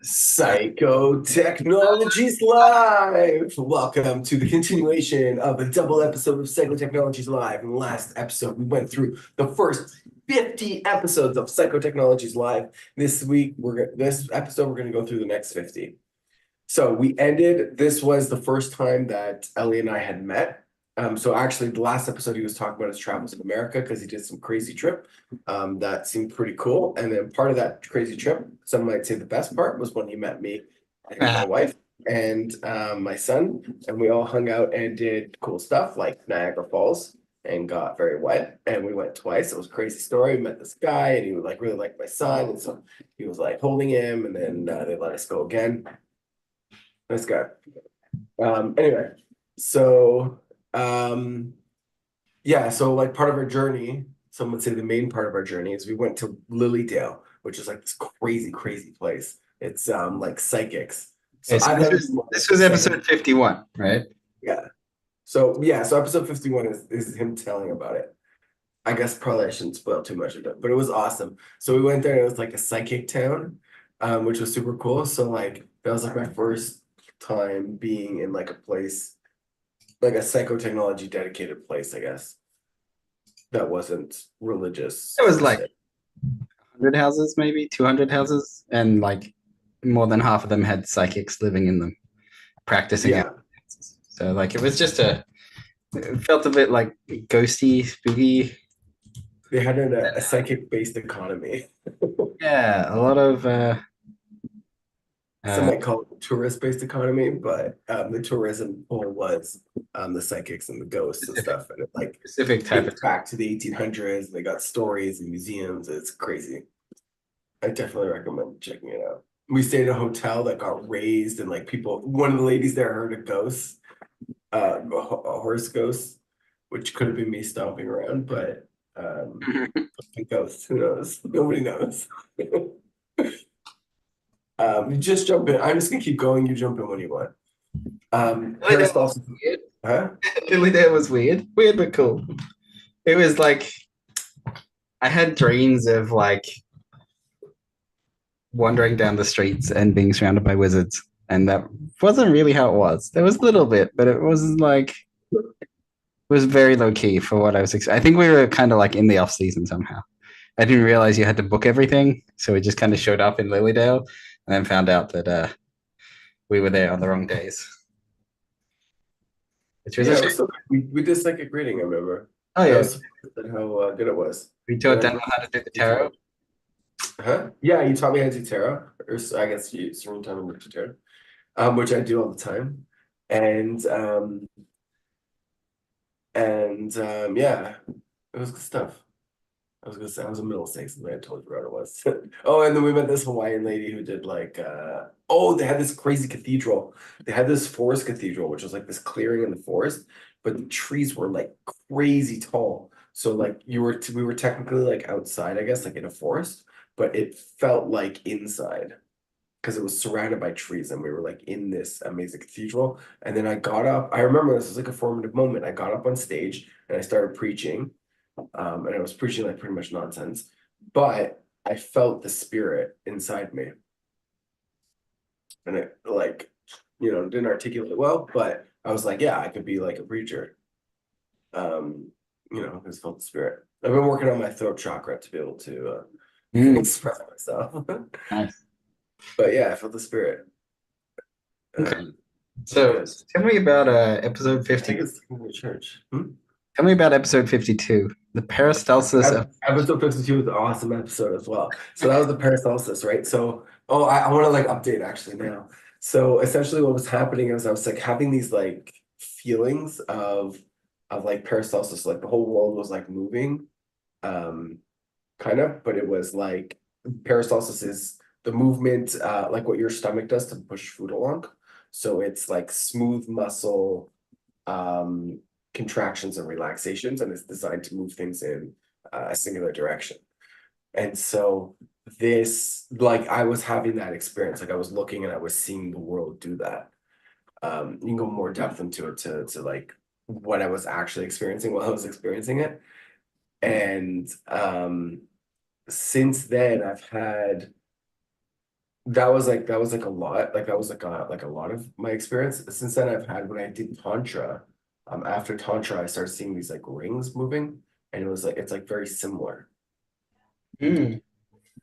Psychotechnologies Live! Welcome to the continuation of a double episode of Psychotechnologies Live. In the last episode, we went through the first 50 episodes of Psychotechnologies Live. This episode, we're going to go through the next 50. So this was the first time that Ellie and I had met. So actually, the last episode he was talking about his travels in America because he did some crazy trip. That seemed pretty cool. And then part of that crazy trip, some might say the best part, was when he met me and my wife and my son. And we all hung out and did cool stuff like Niagara Falls and got very wet. And we went twice. It was a crazy story. We met this guy and he was like really liked my son. And so he was like holding him and then they let us go again. Nice guy. Anyway, so so like part of our journey, some would say the main part of our journey is we went to Lilydale, which is like this crazy, crazy place. It's like psychics. So Okay, so this was episode 51, right? Yeah. So episode 51 is him telling about it. I guess probably I shouldn't spoil too much of it, but it was awesome. So we went there and it was like a psychic town, which was super cool. So like that was like my first time being in like a place, like a psychotechnology dedicated place, I guess, that wasn't religious. It was like 100 houses, maybe 200 houses, and like more than half of them had psychics living in them, practicing it. So like it was just it felt a bit like ghosty, spooky. They had a psychic-based economy. Yeah, a lot of some might call it tourist-based economy, but the tourism pool was the psychics and the ghosts and stuff, and it like specific type of back to the 1800s. They got stories and museums. It's crazy. I definitely recommend checking it out. We stayed at a hotel that got raised, and like one of the ladies there heard a ghost, a horse ghost, which could have been me stomping around, but a ghost, who knows? Nobody knows. Just jump in. I'm just gonna keep going. You jump in when you want. Peristalsis. Weird. Huh? Lilydale was weird but cool. It was like I had dreams of like wandering down the streets and being surrounded by wizards, and that wasn't really how it was. There was a little bit, but it wasn't like it was very low key for what I was expecting. I think we were kind of like in the off season somehow. I didn't realize you had to book everything, so we just kind of showed up in Lilydale and then found out that we were there on the wrong days. Which was we did psychic reading, I remember. Oh yeah, how good it was. We taught Danielle how to do the tarot. Huh? Yeah, you taught me how to do tarot, or I guess Serene taught me to do tarot, which I do all the time, and yeah, it was good stuff. I was gonna say I was in Middlesex, and I told you what it was. Oh, and then we met this Hawaiian lady who did like they had this crazy cathedral. They had this forest cathedral, which was like this clearing in the forest, but the trees were like crazy tall. So like we were technically like outside, I guess, like in a forest, but it felt like inside because it was surrounded by trees and we were like in this amazing cathedral. And then I got up. I remember this was like a formative moment. I got up on stage and I started preaching. And I was preaching like pretty much nonsense, but I felt the spirit inside me. And it like, didn't articulate well, but I was like, yeah, I could be like a preacher. I just felt the spirit. I've been working on my throat chakra to be able to express myself. Nice. But yeah, I felt the spirit. Okay. So tell me about episode 50. I think it's in the church. Tell me about episode 52, the peristalsis. Episode 52 was an awesome episode as well. So that was the peristalsis, right? So, I want to like update actually now. So essentially what was happening is I was like having these like feelings of like peristalsis, like the whole world was like moving, kind of, but it was like peristalsis is the movement, like what your stomach does to push food along. So it's like smooth muscle, contractions and relaxations, and it's designed to move things in a singular direction. And so like I was having that experience, like I was looking and I was seeing the world do that. You can go more depth into it to like what I was actually experiencing while I was experiencing it. And since then I've had that was like a lot. Like that was like a lot of my experience. Since then I've had when I did Tantra, after Tantra I started seeing these like rings moving and it was like it's like very similar. Hmm.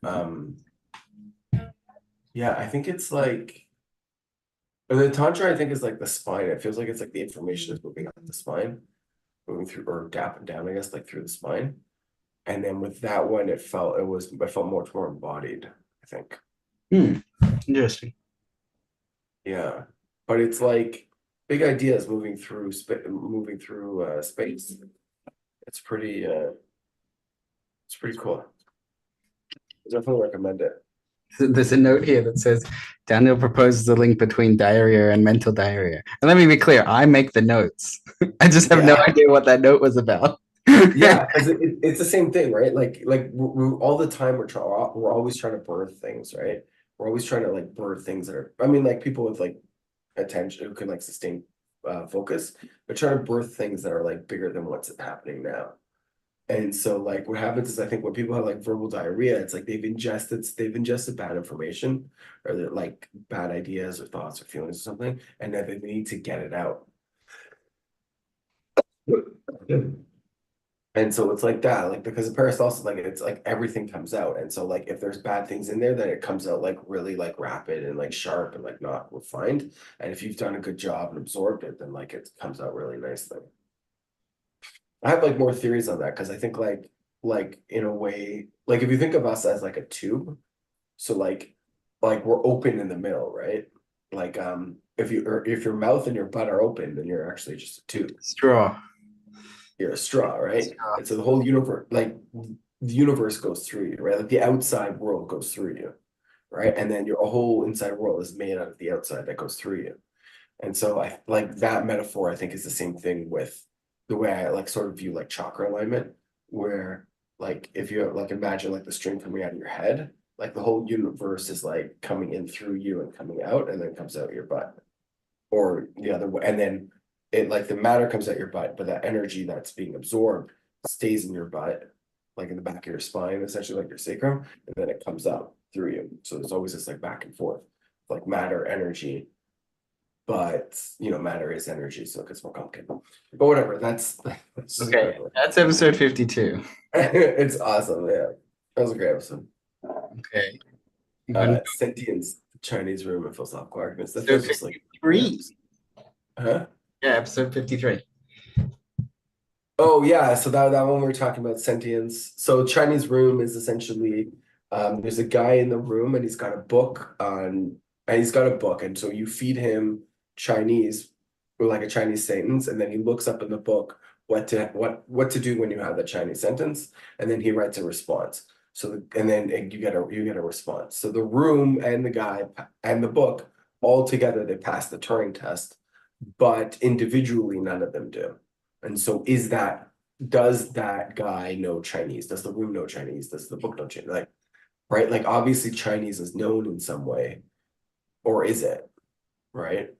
Um yeah, I think it's like the Tantra I think is like the spine. It feels like it's like the information is moving up the spine, moving through or up and down, I guess, like through the spine. And then with that one it felt much more embodied, I think. Hmm. Interesting. Yeah, but it's like big ideas moving through space. It's pretty cool. I definitely recommend it. There's a note here that says Daniel proposes a link between diarrhea and mental diarrhea. And let me be clear, I make the notes. I just have no Yeah, idea what that note was about. yeah, because it's the same thing, right? Like we're all the time we're always trying to birth things, right? We're always trying to like birth things that are. I mean, like people with like attention who can like sustain focus, but trying to birth things that are like bigger than what's happening now. And so like what happens is I think when people have like verbal diarrhea, it's like they've ingested bad information or they're like bad ideas or thoughts or feelings or something, and then they need to get it out. And so it's like that, like because the peristalsis, like it's like everything comes out. And so like if there's bad things in there, then it comes out like really like rapid and like sharp and like not refined. And if you've done a good job and absorbed it, then like it comes out really nicely. I have like more theories on that because I think like in a way, like if you think of us as like a tube, so like we're open in the middle, right? Like if you or if your mouth and your butt are open, then you're actually just a tube. Straw. You're a straw, right? Straw. And so the whole universe, like the universe goes through you, right? Like the outside world goes through you, right? And then your whole inside world is made out of the outside that goes through you. And so I like that metaphor, I think is the same thing with the way I like sort of view like chakra alignment, where like if you like imagine like the string coming out of your head, like the whole universe is like coming in through you and coming out and then comes out your butt. Or the other way. And then it like the matter comes out your butt, but that energy that's being absorbed stays in your butt, like in the back of your spine, essentially like your sacrum, and then it comes up through you. So there's always this like back and forth, like matter, energy, but matter is energy, so it gets more complicated. But whatever, that's just Okay, that's episode 52. it's awesome. Yeah, that was a great episode. Okay. Even Sentience, Chinese room and philosophical arguments. That so feels just like 53. huh? Yeah, episode 53. Oh yeah, so that one we were talking about sentience. So Chinese room is essentially there's a guy in the room and he's got a book and so you feed him Chinese or like a Chinese sentence and then he looks up in the book what to do when you have the Chinese sentence and then he writes a response. And then you get a response. So the room and the guy and the book all together they pass the Turing test, but individually none of them do. And so does that guy know Chinese? Does the room know Chinese? Does the book know Chinese? Like, right? Like obviously Chinese is known in some way, or is it? Right?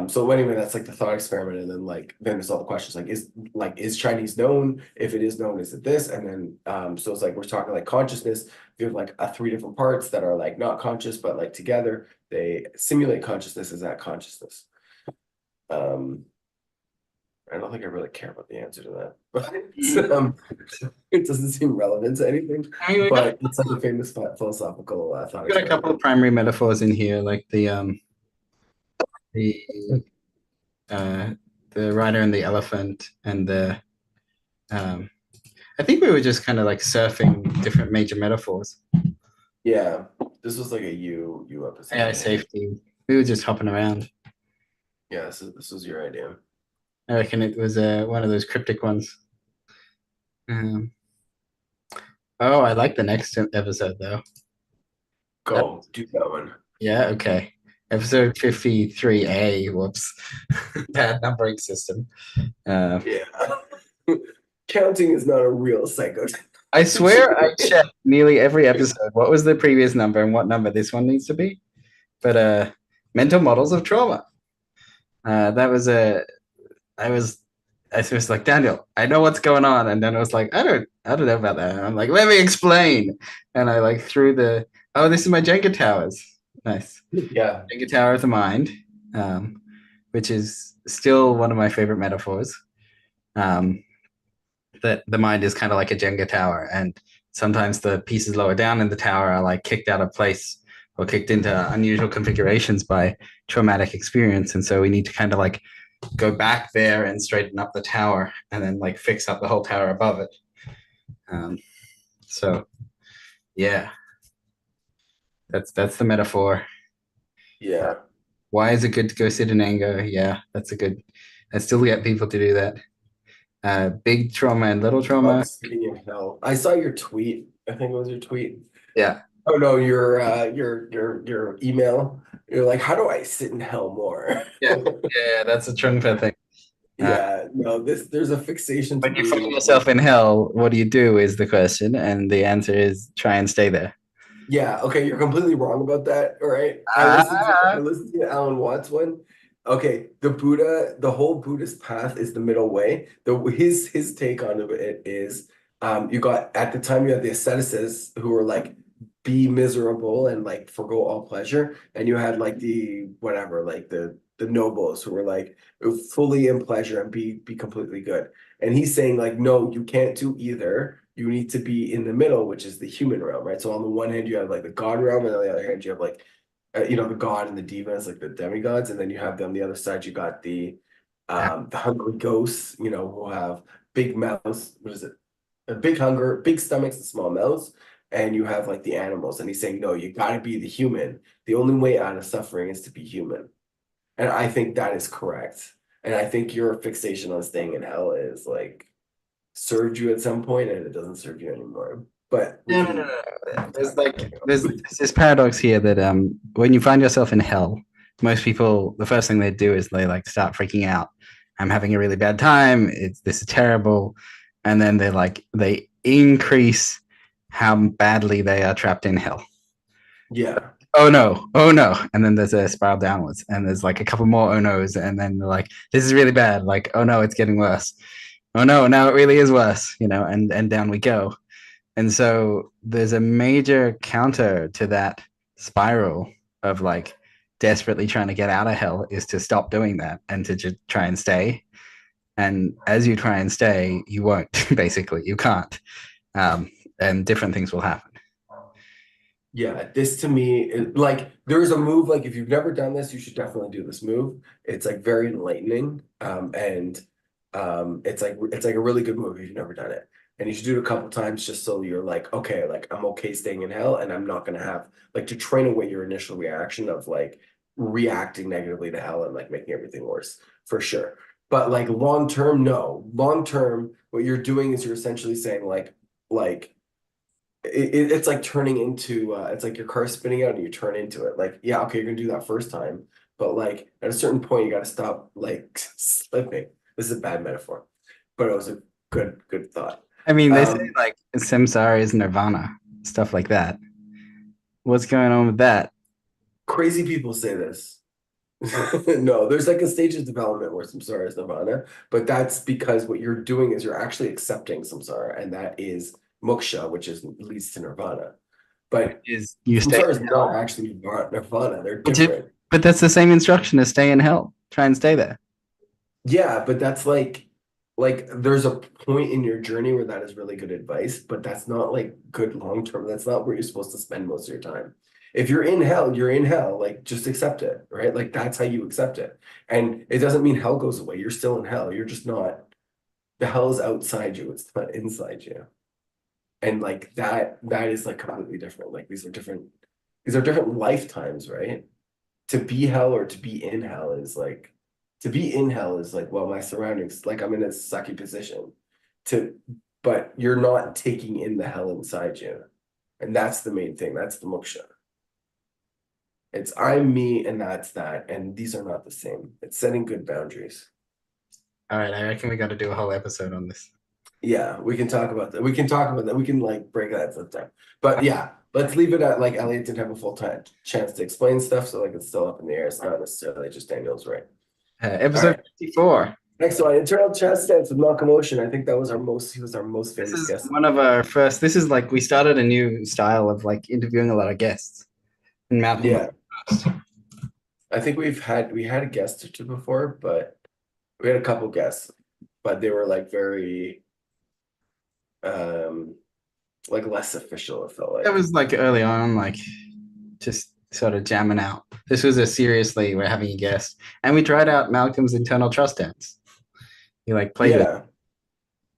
So anyway, that's like the thought experiment, and then there's all the questions is Chinese known? If it is known, is it this? And then so it's like we're talking like consciousness. You have like three different parts that are like not conscious, but like together they simulate consciousness as that consciousness. Um, I don't think I really care about the answer to that, but it doesn't seem relevant to anything. I mean, But it's like a famous philosophical thought we got a couple experiment. of primary metaphors in here, like the uh the rider and the elephant and the um I think we were just kind of like surfing different major metaphors. Yeah, this was like a you episode. AI safety. We were just hopping around. Yeah, this was your idea. I reckon it was one of those cryptic ones. Um, oh, I like the next episode though. That, Go do that one. yeah, okay. Episode 53A. Whoops. Bad numbering system. Uh, Yeah, counting is not a real psycho. I swear I checked nearly every episode. What was the previous number and what number this one needs to be? But mental models of trauma. That was a I was like, Daniel, I know what's going on. And then I was like, I don't know about that. And I'm like, let me explain. And I like threw Oh, this is my Jenga towers. Nice. Yeah, Jenga tower of the mind, um, which is still one of my favorite metaphors. Um, that the mind is kind of like a Jenga tower, and sometimes the pieces lower down in the tower are like kicked out of place or kicked into unusual configurations by traumatic experience. And so we need to kind of like go back there and straighten up the tower and then like fix up the whole tower above it. Um, so yeah, that's the metaphor. yeah. Why is it good to go sit in anger? Yeah, that's a good. I still get people to do that. Big trauma and little Love trauma. sitting in hell. I saw your tweet. I think it was your tweet. Yeah, Oh no, your email. You're like, how do I sit in hell more? yeah, yeah. That's a Trungpa thing. Uh, Yeah, no, there's a fixation to when you being find in yourself hell. in hell, what do you do is the question, and the answer is try and stay there. Yeah, okay, you're completely wrong about that. All right. I Ah, listened to the Alan Watts one. Okay, the Buddha, the whole Buddhist path is the middle way. His take on it is you got at the time you had the asceticists who were like be miserable and like forgo all pleasure, and you had like the whatever, like the nobles who were like fully in pleasure and be completely good. And he's saying like, no, you can't do either. You need to be in the middle, which is the human realm, right? So on the one hand, you have like the God realm, and on the other hand, you have like the god and the devas, like the demigods, and then you have on the other side, you got the hungry ghosts, who have big mouths. What is it? A big hunger, big stomachs and small mouths, and you have like the animals. And he's saying, no, you got to be the human. The only way out of suffering is to be human. And I think that is correct. And I think your fixation on staying in hell is like served you at some point, and it doesn't serve you anymore. But we no, no, no, can, no. we can There's talk about like it. there's this paradox here that when you find yourself in hell, most people the first thing they do is they like start freaking out. I'm having a really bad time. This is terrible, and then they increase how badly they are trapped in hell. Yeah. Oh no, oh no. And then there's a spiral downwards, and there's like a couple more oh no's, and then they're like, this is really bad. Like, oh no, it's getting worse. Oh no, now it really is worse, and down we go. And so there's a major counter to that spiral of like desperately trying to get out of hell is to stop doing that and to just try and stay. And as you try and stay, you won't, basically, you can't. And different things will happen. Yeah, this to me, like there's a move, like if you've never done this, you should definitely do this move. It's like very enlightening. And it's like a really good move if you've never done it. And you should do it a couple times just so you're like, okay, like I'm okay staying in hell and I'm not gonna have like to train away your initial reaction of like reacting negatively to hell and like making everything worse for sure. But like long term, no. Long term, what you're doing is you're essentially saying like it's like turning into it's like your car spinning out and you turn into it. Like, yeah, okay, you're gonna do that first time, but like at a certain point you gotta stop like slipping. This is a bad metaphor, but it was a good thought. I mean, they say Um, like samsara is nirvana, stuff like that. What's going on with that? Crazy people say this. No, there's like a stage of development where samsara is nirvana, but that's because what you're doing is you're actually accepting samsara, and that is moksha, which is leads to nirvana. But Is you stay samsara is in not hell? actually nirvana. They're But, different. but that's the same instruction as stay in hell. Try and stay there. Yeah, but that's like there's a point in your journey where that is really good advice, but that's not like good long term. That's not where you're supposed to spend most of your time. If you're in hell, you're in hell. Like just accept it, right? Like that's how you accept it. And it doesn't mean hell goes away. You're still in hell. You're just not the hell is outside you. It's not inside you. And like that is like completely different. Like these are different lifetimes, right? To be hell or to be in hell is like to be in hell is like, well, my surroundings, like I'm in a sucky position to, but you're not taking in the hell inside you. And that's the main thing. That's the moksha. It's I'm me and that's that. And these are not the same. It's setting good boundaries. All right, I reckon we got to do a whole episode on this. Yeah, we can talk about that. We can talk about that. We can like break that sometime. But yeah, let's leave it at like Elliot didn't have a full time chance to explain stuff, so like it's still up in the air. It's not necessarily just Daniel's right. All Episode right. 54. Next one, internal chest stance with Malcolm Ocean. I think that was he was our most This famous is guest. one of our first. This is like we started a new style of like interviewing a lot of guests. And Malcolm was Yeah, first. I think we had a guest or two before, but we had a couple guests, but they were like very um like less official, it felt It like. was like early on, like just sort of jamming out. This was a seriously, we're having a guest. And we tried out Malcolm's internal trust dance. He like played with. Yeah.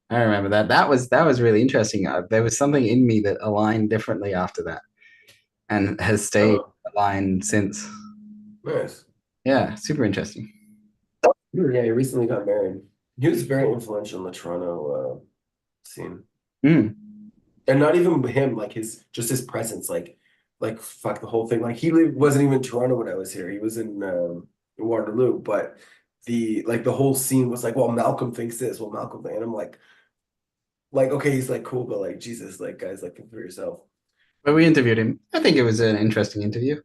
I remember that. That was really interesting. There was something in me that aligned differently after that and has stayed Oh, aligned since. nice. Yeah, super interesting. Yeah, he recently got married. He was very influential in the Toronto scene. Mm. And not even him, like his presence, like fuck the whole thing. Like wasn't even in Toronto when I was here. He was in Waterloo, but the whole scene was like, well, Malcolm thinks this, well, Malcolm thinks, and I'm like okay, he's like cool, but like Jesus, like guys, like think for yourself. But we interviewed him. I think it was an interesting interview.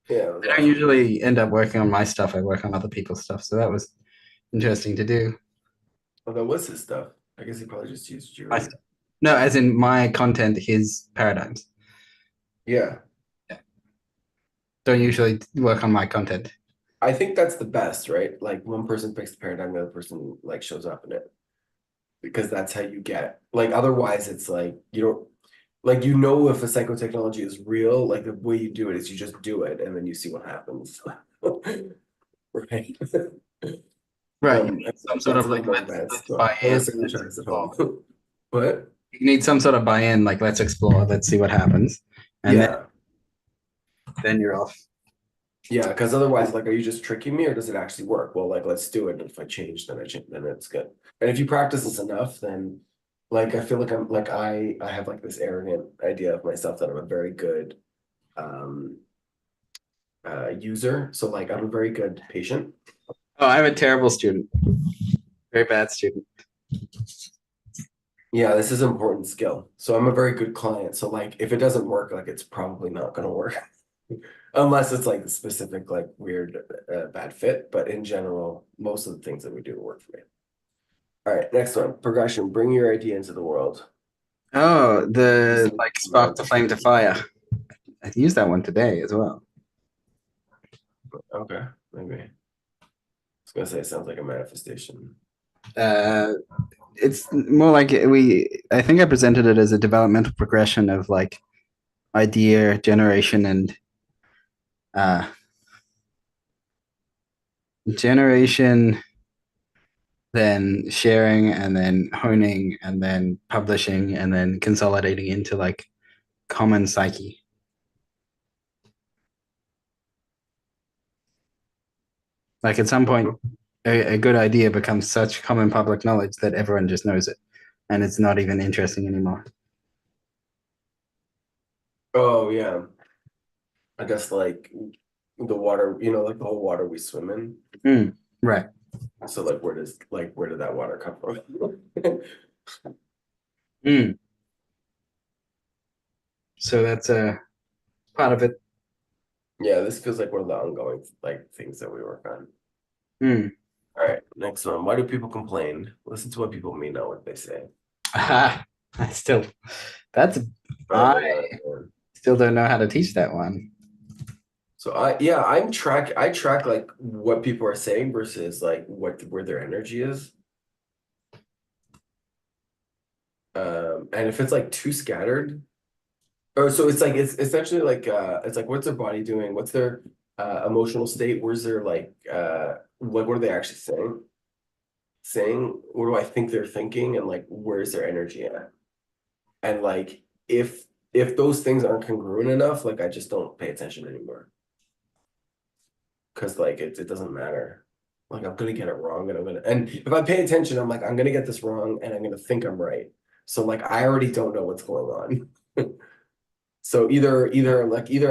Yeah, it was I don't awesome. usually end up working on my stuff. I work on other people's stuff. So that was interesting to do. Well, that was his stuff. I guess he probably just used My your. stuff. No, as in my content, his paradigms. Yeah, Yeah. Don't usually work on my content. I think that's the best, right? Like one person picks the paradigm, the other person like shows up in it because that's how you get like otherwise it's like you don't like if a psychotechnology is real, like the way you do it is you just do it and then you see what happens. Right. Right. You need some sort That's of a little like more let's advanced. buy Don't in, listen to let's tracks at explore. home. What? You need some sort of buy in, like let's explore, let's see what happens. And Yeah. then you're off. Yeah, because otherwise, like, are you just tricking me or does it actually work? Well, like, let's do it. And if I change, then I change, then it's good. And if you practice this enough, then like I feel like I'm like I have like this arrogant idea of myself that I'm a very good um user. So like I'm a very good patient. Oh, I'm a terrible student. Very bad student. Yeah, this is an important skill. So I'm a very good client. So like if it doesn't work, like it's probably not gonna work. Unless it's like a specific, like weird bad fit. But in general, most of the things that we do work for me. All right, next one. Progression. Bring your idea into the world. Oh, This the is like spark to flame to fire. I used that one today as well. okay, maybe. I was gonna say it sounds like a manifestation. Uh, it's more like I think I presented it as a developmental progression of like idea generation and uh, generation, then sharing, and then honing, and then publishing, and then consolidating into like common psyche. Like at some point, a good idea becomes such common public knowledge that everyone just knows it, and it's not even interesting anymore. Oh yeah. I guess like the water, like the whole water we swim in. Right. So like where did that water come from? Mm. So that's a part of it. Yeah, this feels like one of the ongoing like things that we work on. Mm. All right, next one. Why do people complain? Listen to what people mean, not what they say. Ah, I still, that's, I I know that. Man. still don't know how to teach that one. So I track like what people are saying versus like where their energy is. And if it's like too scattered, or so it's like it's essentially like it's like what's their body doing? What's their emotional state? Where's their like what are they actually saying? What do I think they're thinking? And like where's their energy at? And like if those things aren't congruent enough, like I just don't pay attention anymore. Because like it doesn't matter. Like I'm gonna get it wrong and if I pay attention, I'm like, I'm gonna get this wrong and I'm gonna think I'm right. So like I already don't know what's going on. So either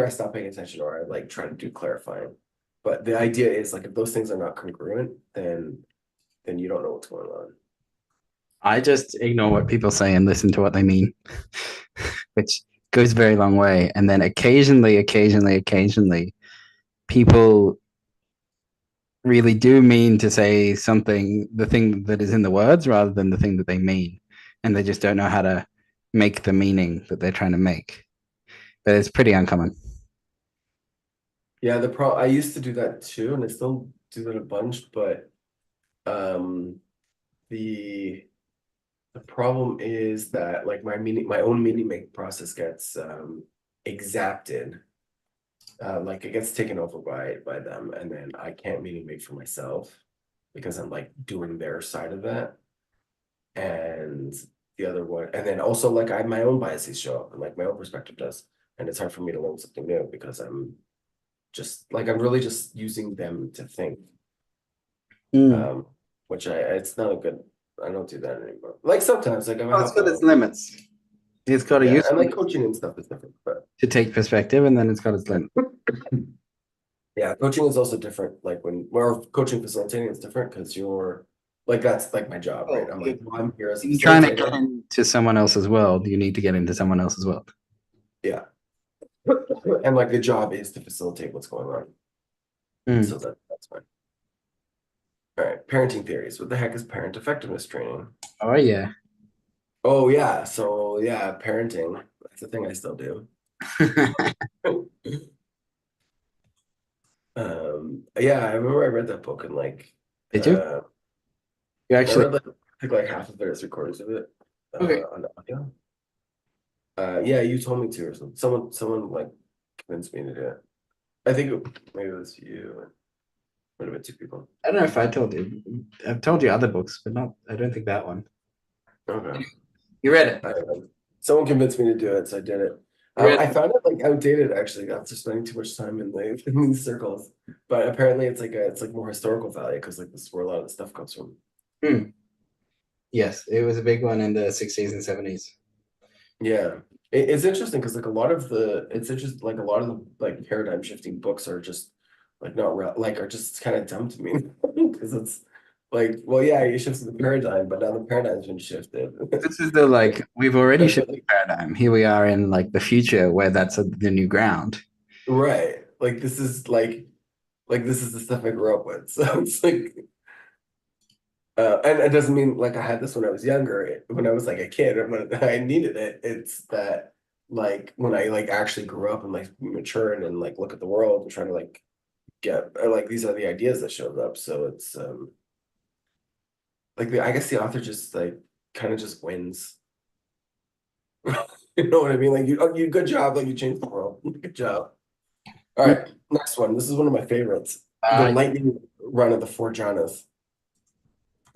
I stop paying attention or I like try to do clarifying. But the idea is like if those things are not congruent, then you don't know what's going on. I just ignore what people say and listen to what they mean, which goes a very long way. And then occasionally, people really do mean to say something, the thing that is in the words rather than the thing that they mean. And they just don't know how to make the meaning that they're trying to make. But it's pretty uncommon. Yeah, I used to do that too, and I still do that a bunch, but um the the problem is that like my own meaning making process gets exapted. Like it gets taken over by them, and then I can't meaning make for myself because I'm like doing their side of that. And the other one, and then also like I my own biases show up and like my own perspective does. And it's hard for me to learn something new because I'm really just using them to think. Mm. Um, which it's not a good I don't do that anymore. Like sometimes like if I Well, it's have got a its limits. It's got a yeah, and useful like coaching and stuff is different, but to take perspective, and then it's got its limits. yeah, coaching is also different. Like when we're coaching facilitating is different because you're like that's like my job, right? Well, I'm like, well, I'm here as a in trying to get facilitator. into someone else's world, you need to get into someone else's world. Yeah. And like the job is to facilitate what's going on. Mm. So that's fine. All right, parenting theories. What the heck is parent effectiveness training? Oh yeah. Oh yeah, so yeah, parenting. That's the thing I still do. Yeah, I remember I read that book and like Did you? You I actually? read like I think like half of it as recordings of it Okay. on audio. Yeah, you told me to or something. Someone like convinced me to do it. I think maybe it was you. It might have been two people. I don't know if I told you. I've told you other books, but not. I don't think that one. Okay. You read it. I don't know. Someone convinced me to do it, so I did it. You read I it. found it like outdated actually after spending too much time in in these circles. But apparently it's like more historical value because like this is where a lot of the stuff comes from. Hmm. Yes, it was a big one in the 60s and 70s. Yeah. It's interesting because like it's interesting like a lot of the like paradigm shifting books are just like not real like are just kind of dumb to me because it's like well yeah you shifted the paradigm but now the paradigm's been shifted. This is the like we've already shifted the paradigm. Here we are in like the future where that's the new ground. Right. Like this is like this is the stuff I grew up with. So it's like and it doesn't mean like I had this when I was younger, when I was like a kid, or when I needed it. It's that like when I like actually grew up and like matured and like look at the world and trying to like get like these are the ideas that showed up. So it's like I guess the author just like kind of just wins. You know what I mean? Like you good job, like you changed the world. Good job. All right, next one. This is one of my favorites. The Uh, lightning run of the four jhanas.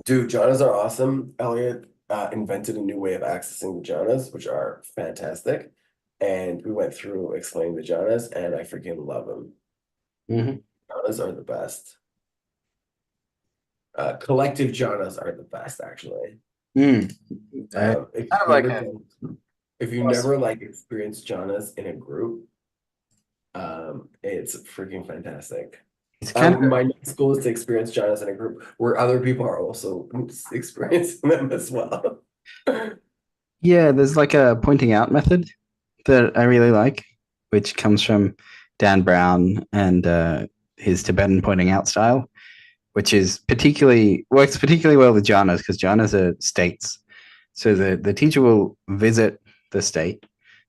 Dude, jhanas are awesome. Elliot invented a new way of accessing the jhanas, which are fantastic. And we went through explaining the jhanas, and I freaking love them. mhm. Jhanas are the best. Collective jhanas are the best, actually. Mm. I If kind you've of like never a done, if you cross. never like experienced jhanas in a group, it's freaking fantastic. It's kind of My next goal is to experience jhanas in a group where other people are also experiencing them as well. yeah. There's like a pointing out method that I really like, which comes from Dan Brown and his Tibetan pointing out style, which is particularly works particularly well with jhanas because jhanas are states. So the teacher will visit the state,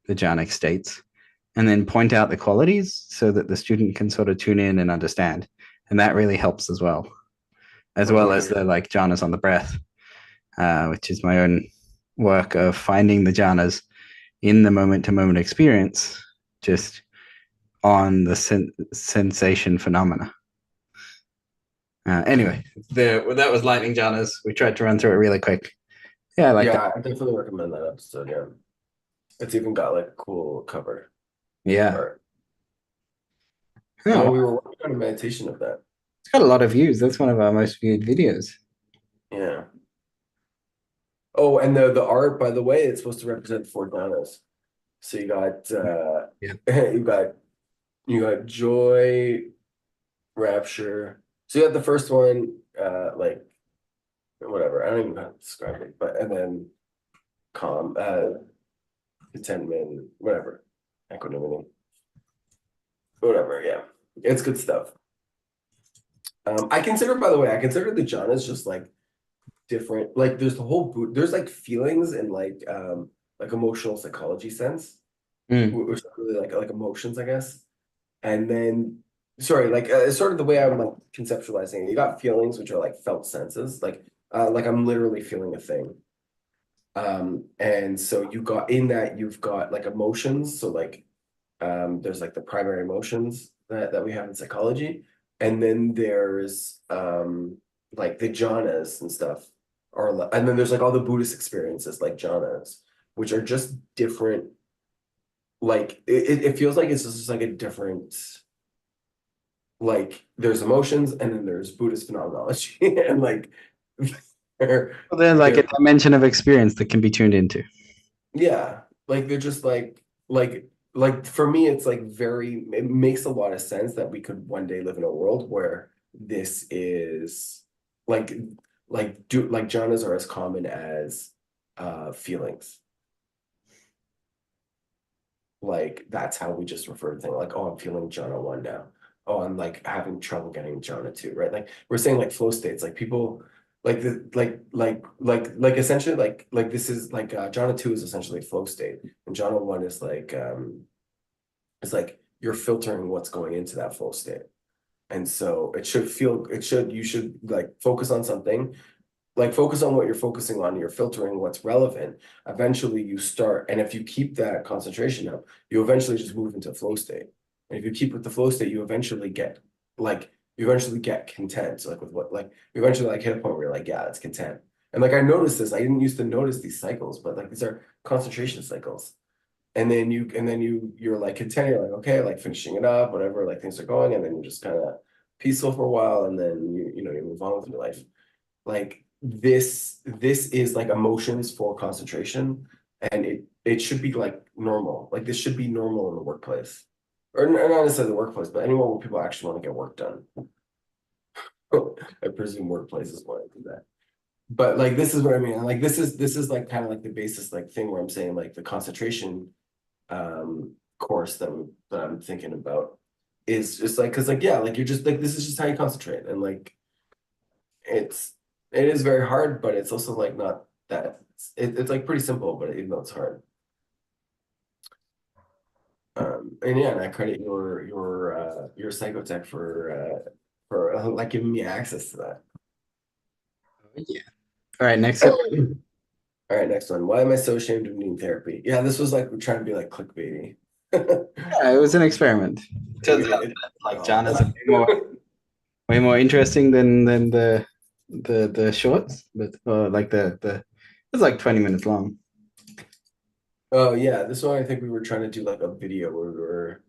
the jhanic states, and then point out the qualities so that the student can sort of tune in and understand. And that really helps as well as the like jhanas on the breath, which is my own work of finding the jhanas in the moment to moment experience, just on the sensation phenomena. Anyway, that was lightning jhanas. We tried to run through it really quick. Yeah, I like that. Yeah, I definitely recommend that episode. Yeah, it's even got like cool cover Yeah. art. And then Oh, we were working on a meditation of that. it's got a lot of views. That's one of our most viewed videos. Yeah. Oh, and the art, by the way, it's supposed to represent four jhanas. So you got Yeah. you got joy, rapture. So you got the first one, like whatever. I don't even know how to describe it, but and then calm, contentment, whatever, equanimity, whatever. Yeah, it's good stuff. I consider, by the way, I consider the jhanas just like different. Like there's the whole there's like feelings and like emotional psychology sense, Mm. which are really like emotions, I guess. And then, sorry, like sort of the way I'm like conceptualizing it. You got feelings, which are like felt senses, like I'm literally feeling a thing. And so you got in that you've got like emotions. So like there's like the primary emotions that we have in psychology, and then there's like the jhanas and stuff, and then there's like all the Buddhist experiences like jhanas, which are just different. Like it feels like it's just like a different, like there's emotions and then there's Buddhist phenomenology and like they're Well, then, like a they're dimension of experience that can be tuned into. yeah, like they're just like for me it's like very, it makes a lot of sense that we could one day live in a world where this is like like jhanas are as common as feelings. Like that's how we just refer to things like, oh, I'm feeling jhana 1 now. Oh, I'm like having trouble getting jhana 2, right? Like we're saying like flow states, like people like the like essentially like this is like jhana 2 is essentially a flow state, and jhana 1 is like it's like you're filtering what's going into that flow state. And so you should like focus on something, like focus on what you're focusing on, you're filtering what's relevant. Eventually you start, and if you keep that concentration up, you eventually just move into flow state. And if you keep with the flow state, you eventually get content. So like with what, like you eventually like hit a point where you're like, yeah, it's content. And like I noticed this, I didn't used to notice these cycles, but like these are concentration cycles. You're like content, you're like, okay, like finishing it up, whatever, like things are going, and then you're just kind of peaceful for a while, and then you move on with your life. Like this is like emotions for concentration, and it should be like normal. Like this should be normal in the workplace, or not necessarily the workplace, but anywhere where people actually want to get work done. I presume workplaces want to do that. But like this is what I mean. Like this is like kind of like the basis like thing where I'm saying like the concentration course that I'm thinking about is just like, because like yeah, like you're just like, this is just how you concentrate, and like it's it is very hard, but it's also like not that it's like pretty simple, but even though it's hard. And yeah, and I credit your psychotech for like giving me access to that. Yeah. All right, next up. All right, next one. Why am I so ashamed of needing therapy? Yeah, this was like we're trying to be like clickbaity. Yeah, it was an experiment. Turns out It- that like oh. Jhanas are way more interesting than the shorts, but like the it's like 20 minutes long. Oh yeah, this one I think we were trying to do like a video where we were.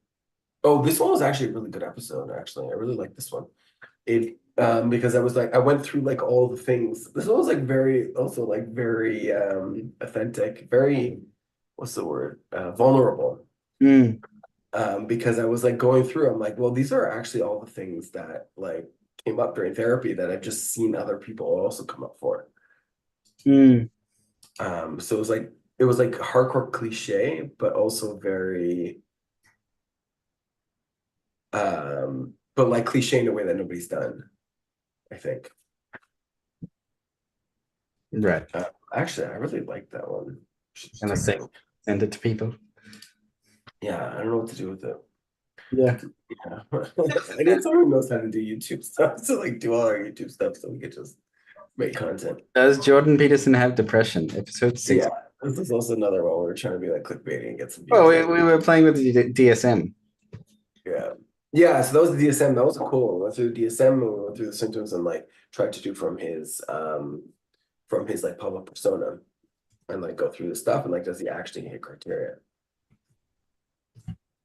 Oh, this one was actually a really good episode. Actually, I really like this one. It because I was like I went through like all the things. This one was like very also like very authentic, very what's the word? Vulnerable. Mm, Because I was like going through, I'm like, well, these are actually all the things that like came up during therapy that I've just seen other people also come up for. mm. So it was like hardcore cliche, but also very but like cliche in a way that nobody's done, I think. Right. Actually, I really like that one. Should Gonna take that. send it to people. Yeah, I don't know what to do with it. Yeah. Yeah. I need someone who knows how to do YouTube stuff to like do all our YouTube stuff so we could just make content. Does Jordan Peterson have depression? Episode 6. Yeah, this is also another one where we're trying to be like clickbaiting and get some Oh, views. we were playing with the DSM. Yeah. Yeah, so that was the DSM. That was cool. We went through the DSM and we went through the symptoms and like tried to do from his like public persona and like go through the stuff and like does he actually hit criteria?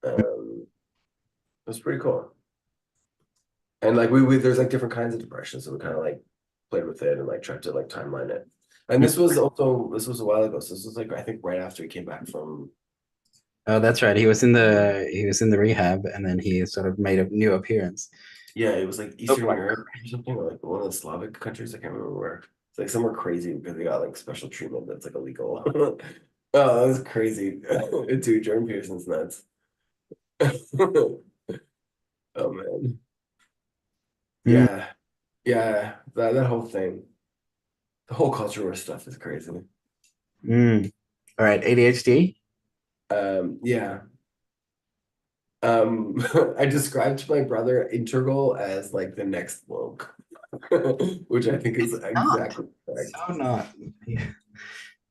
It was pretty cool. And like we there's like different kinds of depression, so we kind of like played with it and like tried to like timeline it. And this was a while ago, so this was like I think right after he came back from. Oh, that's right. He was in the rehab, and then he sort of made a new appearance. Yeah, it was like Oh, Eastern Europe or something, or like one of the Slavic countries. I can't remember where. It's like somewhere crazy because they got like special treatment that's like illegal. Oh, that was crazy. Dude, Jordan Peterson's nuts. Oh man. mm. Yeah. Yeah, that whole thing, the whole culture war stuff is crazy. Mm. All right, ADHD. Yeah. I described to my brother integral as like the next woke, which I think is Not exactly correct. so not. Yeah.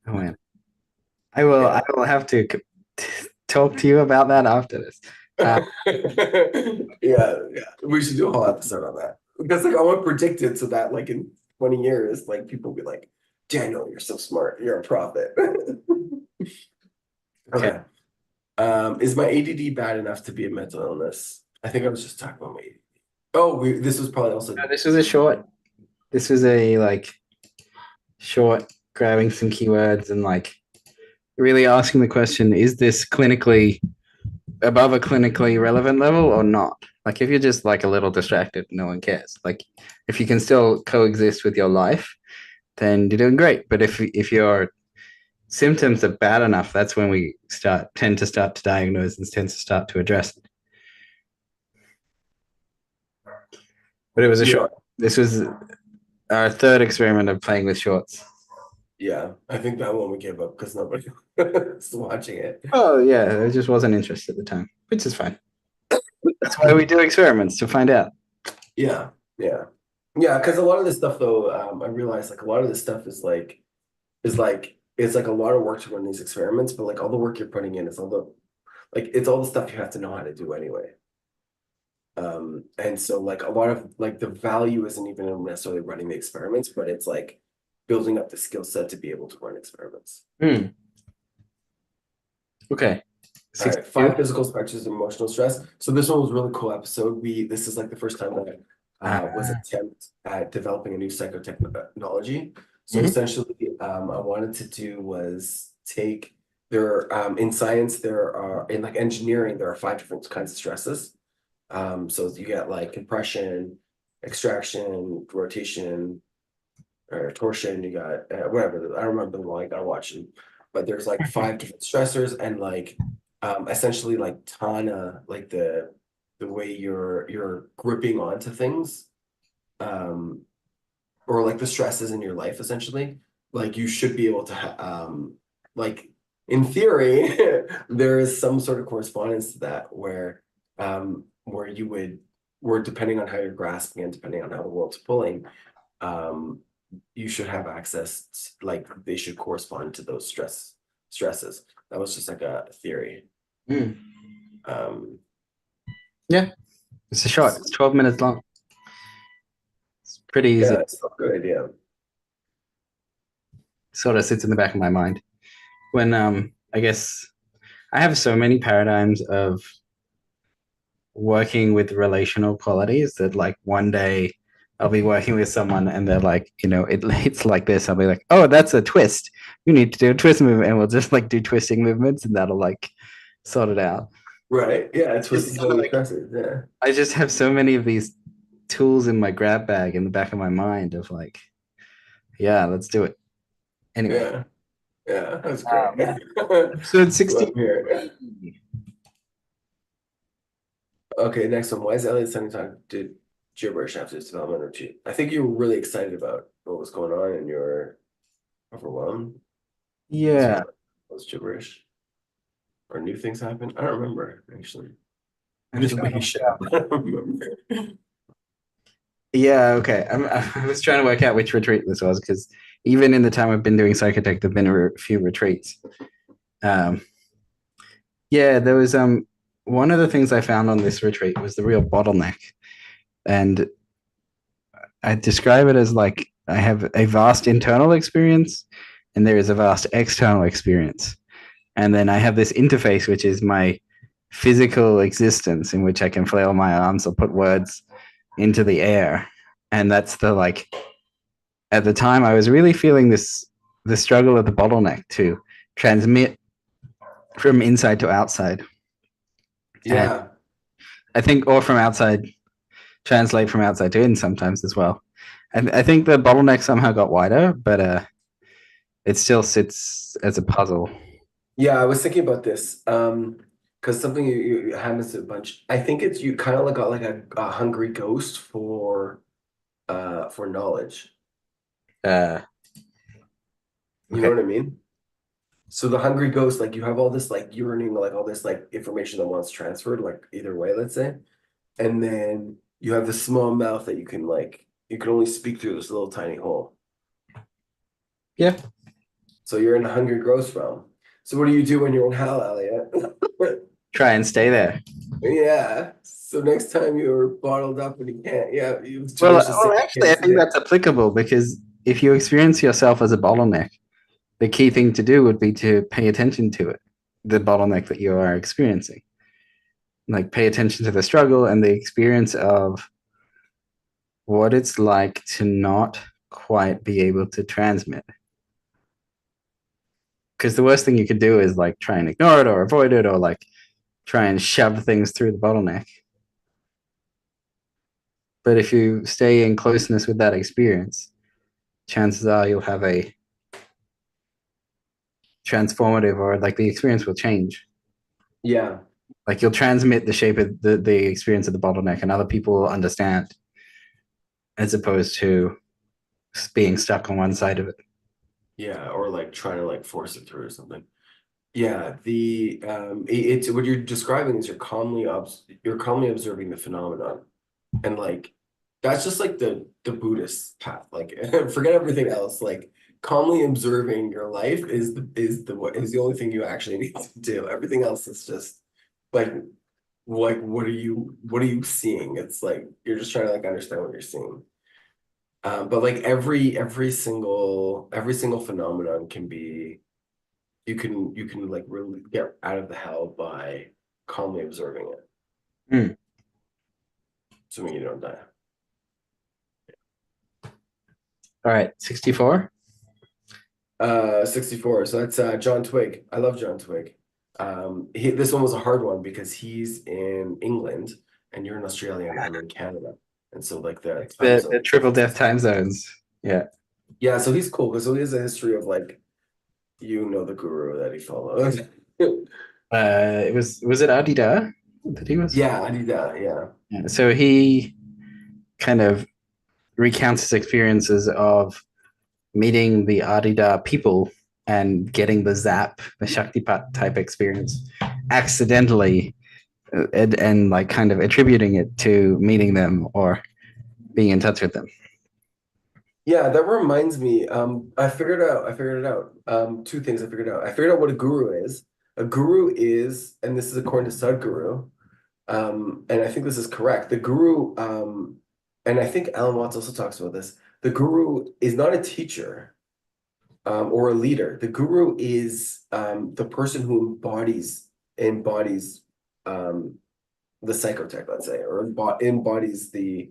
Oh man, I will. I Yeah. will have to talk to you about that after this. Uh, Yeah, yeah. We should do a whole episode on that. Because like I want to predict it so that like in 20 years, like people will be like, Daniel, you're so smart. You're a prophet. okay. Okay. Is my ADD bad enough to be a mental illness? I think I was just talking about my ADD. Oh, this was probably also This was a short. This was a like short, grabbing some keywords and like really asking the question: is this clinically above a clinically relevant level or not? Like if you're just like a little distracted, no one cares. Like if you can still coexist with your life, then you're doing great. But if your symptoms are bad enough, that's when we tend to start to diagnose and tend to start to address it. But it was a yeah, short. This was our third experiment of playing with shorts. yeah. I think that one we gave up because nobody was watching it. Oh yeah, I just wasn't interested at the time, which is fine. That's why we do experiments to find out. Yeah, yeah. Yeah, because a lot of this stuff though, I realized like a lot of this stuff is like it's like a lot of work to run these experiments, but like all the work you're putting in is all the like it's all the stuff you have to know how to do anyway. And so like a lot of like the value isn't even in necessarily running the experiments, but it's like building up the skill set to be able to run experiments. Hmm. Okay. All right, 62. 5 physical specters of emotional stress. So this one was a really cool episode. This is like the first time that was attempt at developing a new psychotechnology. So Mhm. essentially, I wanted to do was take there in science there are in like engineering there are 5 different kinds of stresses. So you get like compression, extraction, rotation, or torsion. You got whatever. I don't remember them all. I gotta watch them. But there's like 5 different stressors, and like essentially like Tana, like the way you're gripping onto things, um, or like the stresses in your life, essentially. Like you should be able to like in theory, there is some sort of correspondence to that where you would where depending on how you're grasping and depending on how the world's pulling, um, you should have access like they should correspond to those stresses. That was just like a theory. Mm. Um, Yeah, it's a short. It's 12 minutes long. It's pretty yeah, easy. it's a good idea. Sort of sits in the back of my mind. When I guess I have so many paradigms of working with relational qualities that like one day I'll be working with someone and they're like, it's like this. I'll be like, oh, that's a twist. You need to do a twist movement, and we'll just like do twisting movements, and that'll like sort it out. Right. Yeah, it's Just twisting like stresses. Yeah. I just have so many of these tools in my grab bag in the back of my mind of like, yeah, let's do it. Anyway, Yeah. Yeah. That's great. episode Well, 60. I'm here. Okay, next one. Why is Elliot sending time to gibberish after his development routine? I think you were really excited about what was going on and you were overwhelmed. That's Yeah. what was gibberish. Or new things happen. I don't remember actually. I'm just Maybe trying to you work should. out. I don't remember. Yeah, okay. I was trying to work out which retreat this was because even in the time I've been doing Psychotech, there've been a few retreats. Um, yeah, there was one of the things I found on this retreat was the real bottleneck, and I describe it as like I have a vast internal experience, and there is a vast external experience, and then I have this interface which is my physical existence in which I can flail my arms or put words into the air, and that's the like at the time I was really feeling the struggle of the bottleneck to transmit from inside to outside. And Yeah. I think or from outside translate from outside to in sometimes as well. And I think the bottleneck somehow got wider, but it still sits as a puzzle. Yeah, I was thinking about this. Because something you happens a bunch. I think it's you kind of like got like a hungry ghost for for knowledge. Uh, You know okay. what I mean? So the hungry ghost, like you have all this like yearning, like all this like information that wants transferred, like either way, let's say. And then you have this small mouth that you can only speak through this little tiny hole. Yeah. So you're in the hungry ghost realm. So what do you do when you're in hell, Elliot? Try and stay there. Yeah. So next time you're bottled up and you can't, yeah, you Well, finish the same actually, I case think again. that's applicable because if you experience yourself as a bottleneck, the key thing to do would be to pay attention to it, the bottleneck that you are experiencing. Like, pay attention to the struggle and the experience of what it's like to not quite be able to transmit. Because the worst thing you could do is like try and ignore it or avoid it or like try and shove things through the bottleneck. But if you stay in closeness with that experience, chances are you'll have a transformative, or like the experience will change. Yeah. Like, you'll transmit the shape of the experience of the bottleneck and other people will understand, as opposed to being stuck on one side of it. Yeah. Or like trying to like force it through or something. Yeah, it's what you're describing is you're calmly observing the phenomenon. And like that's just like the Buddhist path. Like forget everything else. Like calmly observing your life is the only thing you actually need to do. Everything else is just like what are you seeing? It's like you're just trying to like understand what you're seeing. But like every single phenomenon can be you can like really get out of the hell by calmly observing it, Mm. assuming you don't die. All right, 64. 64. So that's John Twigge. I love John Twigge. This one was a hard one because he's in England and you're in Australia and I'm in Canada. And so like the time The zone triple death differences. time zones. Yeah. Yeah, so he's cool because so he has a history of like the guru that he followed. Was it Adida that he was? Yeah, I need that. Yeah. Yeah. So he kind of recounts his experiences of meeting the Adida people and getting the zap, the Shaktipat type experience accidentally, and like kind of attributing it to meeting them or being in touch with them. Yeah, that reminds me. I figured it out. Two things I figured out. I figured out what a guru is. A guru is, and this is according to Sadhguru, and I think this is correct. The guru, and I think Alan Watts also talks about this. The guru is not a teacher, or a leader. The guru is the person who embodies the psychotech, let's say, or embodies the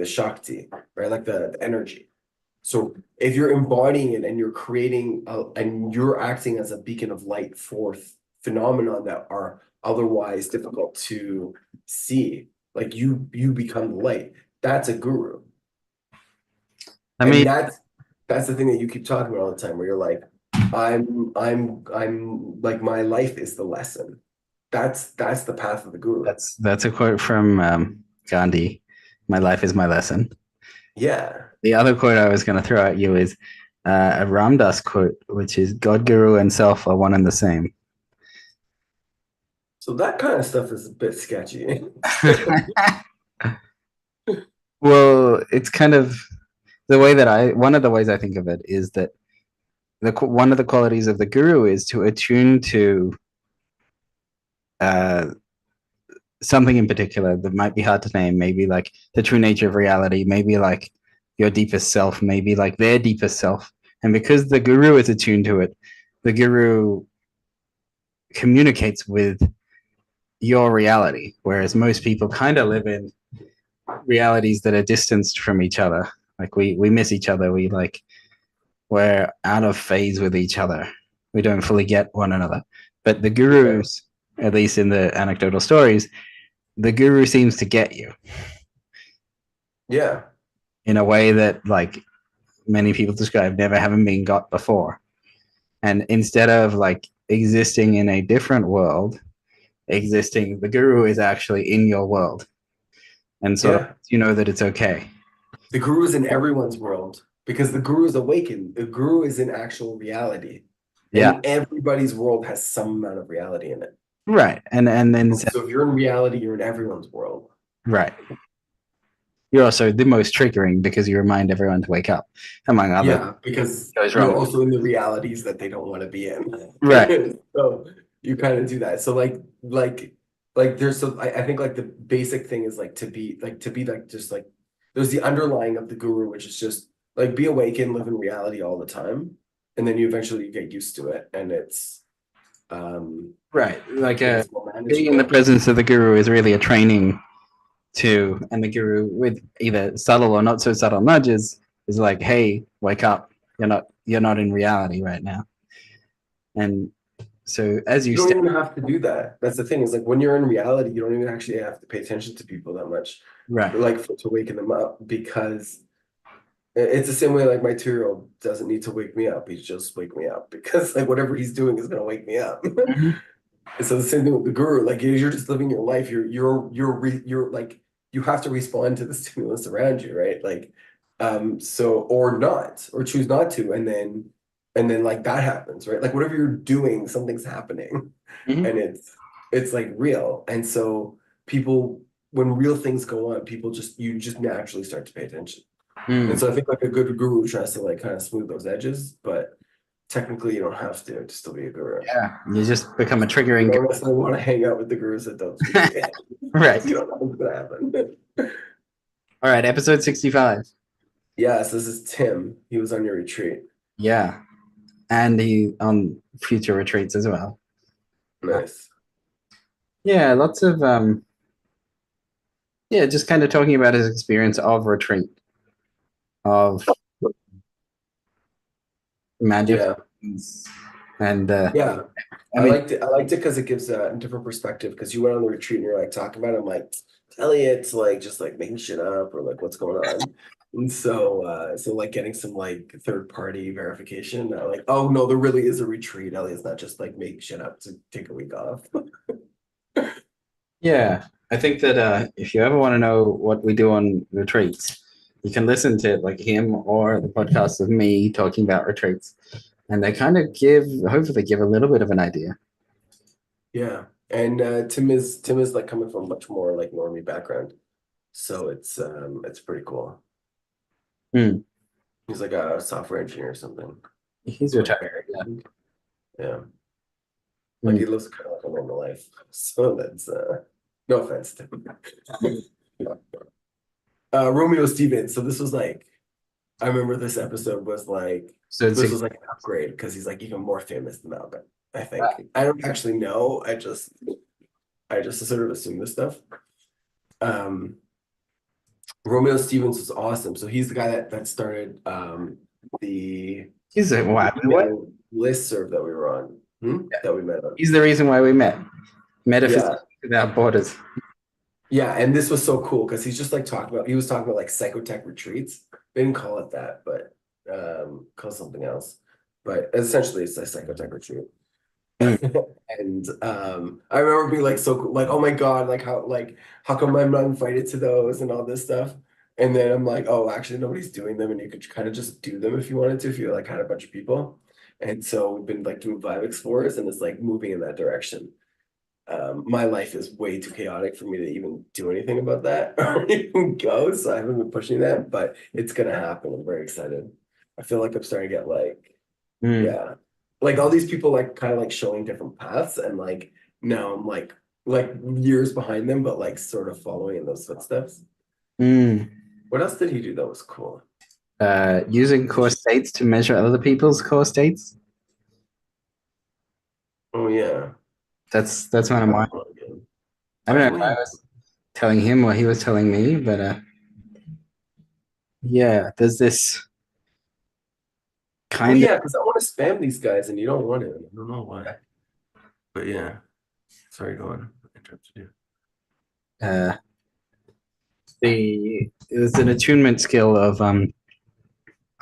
Shakti, right? Like the energy. So if you're embodying it and you're and you're acting as a beacon of light for phenomena that are otherwise difficult to see, like you become the light. That's a guru. I And mean, that's the thing that you keep talking about all the time, where you're like, I'm like my life is the lesson. That's the path of the guru. that's a quote from Gandhi. My life is my lesson. Yeah. The other quote I was going to throw at you is a Ramdas quote, which is God, Guru, and self are one and the same. So that kind of stuff is a bit sketchy. Well, it's kind of one of the ways I think of it is that one of the qualities of the guru is to attune to uh, something in particular that might be hard to name, maybe like the true nature of reality, maybe like your deepest self, maybe like their deepest self. And because the guru is attuned to it, the guru communicates with your reality, whereas most people kind of live in realities that are distanced from each other. Like we miss each other. We're out of phase with each other. We don't fully get one another. But the gurus, at least in the anecdotal stories, the guru seems to get you Yeah. in a way that like many people describe never having been got before. And instead of like existing in a different world, the guru is actually in your world and sort of Yeah. you know that it's okay. The guru is in everyone's world because the guru is awakened. The guru is in actual reality. Yeah. And everybody's world has some amount of reality in it. Right. And then So if you're in reality, you're in everyone's world. right. You're also the most triggering because you remind everyone to wake up, among other. Yeah, because goes you're wrong. also in the realities that they don't want to be in. Right. So you kind of do that. So there's so I think like the basic thing is like to be like just like there's the underlying of the guru, which is just like be awakened, live in reality all the time, and then you eventually get used to it, and it's right. Like it's more being in the manageable. presence of the guru is really a training to, and the guru with either subtle or not so subtle nudges is like, hey, wake up. You're not in reality right now. And so as you You don't step, even have to do that. That's the thing, is like when you're in reality, you don't even actually have to pay attention to people that much. right. Like to waken them up, because it's the same way like my 2-year-old doesn't need to wake me up. He's just wake me up because like whatever he's doing is gonna wake me up. Mhm. And so the same thing with the guru, like you're just living your life. You're like you have to respond to the stimulus around you, right? Like so or not, or choose not to, and then like that happens, right? Like whatever you're doing, something's happening, Mhm. and it's like real. And so people, when real things go on, people just you just naturally start to pay attention. And Mm. so I think like a good guru tries to like kind of smooth those edges, but technically you don't have to still be a guru. Yeah. You just become a You triggering. don't necessarily want to hang out with the gurus that don't speak to you. Right. You don't know what's gonna happen. All right. Episode 65. Yes, this is Tim. He was on your retreat. Yeah. And he on future retreats as well. Nice. Yeah. Lots of, yeah, just kind of talking about his experience of retreat, of magic. Yeah. And Yeah. I mean, I liked it because it gives a different perspective, because you went on the retreat and you're like talking about it. I'm like, Elliot's like just like making shit up, or like what's going on. And so so like getting some like third party verification, like, oh no, there really is a retreat. Elliot's not just like making shit up to take a week off. yeah, I think that if you ever want to know what we do on retreats, you can listen to like him or the podcast of me talking about retreats, and they kind of hopefully give a little bit of an idea. Yeah. And Tim is like coming from a much more like normie background. So it's pretty cool. Hmm. He's like a software engineer or something. He's Like, retired. Yeah. yeah. Like Hmm. he lives kind of like a normal life. So that's no offense to him. Romeo Stevens. So this was like, I remember this episode was like, So this was like an upgrade because he's like even more famous than Malcolm. I think. I don't actually know. I just sort of assume this stuff. Romeo Stevens was awesome. So he's the guy that started the he's a wow. What? email listserv that we were on. That we met on. He's the reason why we met. Metaphysics Yeah. without borders. Yeah, and this was so cool because he's just like he was talking about like psychotech retreats. They didn't call it that, but call it something else. But essentially it's a psychotech retreat. And I remember being like so cool, like, oh my God, like how come I'm not invited to those and all this stuff. And then I'm like, oh, actually nobody's doing them, and you could kind of just do them if you wanted to, if you like had a bunch of people. And so we've been like doing vibe explorers, and it's like moving in that direction. My life is way too chaotic for me to even do anything about that or even go. So I haven't been pushing that, but it's gonna happen. I'm very excited. I feel like I'm starting to get like, Mm. yeah, like all these people like kind of like showing different paths, and like now I'm like years behind them, but like sort of following in those footsteps. Mm. What else did he do that was cool? Using core states to measure other people's core states. Oh yeah. That's one of mine. I don't know if I was telling him or he was telling me, but yeah, there's this Oh kind yeah, because I want to spam these guys and you don't want to. I don't know why. But yeah. Sorry, go on. I interrupted you. of there's an attunement skill of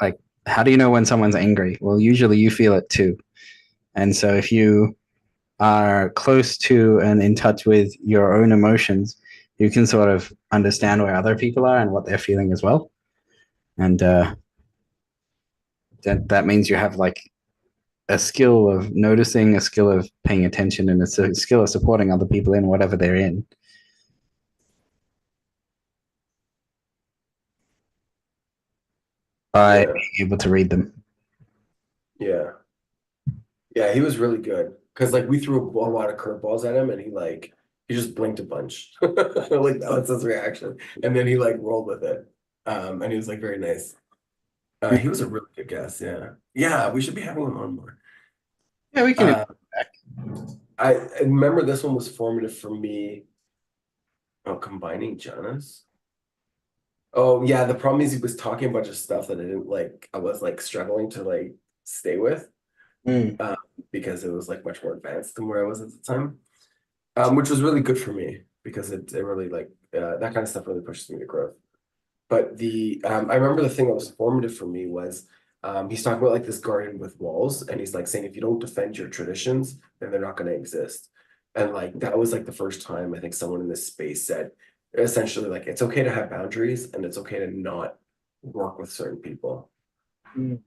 like how do you know when someone's angry? Well, usually you feel it too. And so if you are close to and in touch with your own emotions, you can sort of understand where other people are and what they're feeling as well. And that means you have like a skill of noticing, a skill of paying attention, and a skill of supporting other people in whatever they're in. By Yeah. being able to read them. Yeah. Yeah, he was really good. Because like we threw a lot of curveballs at him and he just blinked a bunch. Like that was his reaction. And then he like rolled with it. And he was like very nice. He was a really good guest, yeah. Yeah, we should be having him on more. Yeah, we can. Uh, I remember this one was formative for me. Oh, combining Jhanas. Oh yeah, the problem is he was talking a bunch of stuff that I didn't like. I was like struggling to like stay with Mm. um, because it was like much more advanced than where I was at the time, which was really good for me because it really like that kind of stuff really pushes me to growth. But the I remember the thing that was formative for me was he's talking about like this garden with walls, and he's like saying if you don't defend your traditions, then they're not going to exist. And like that was like the first time I think someone in this space said essentially like it's okay to have boundaries and it's okay to not work with certain people. Mm.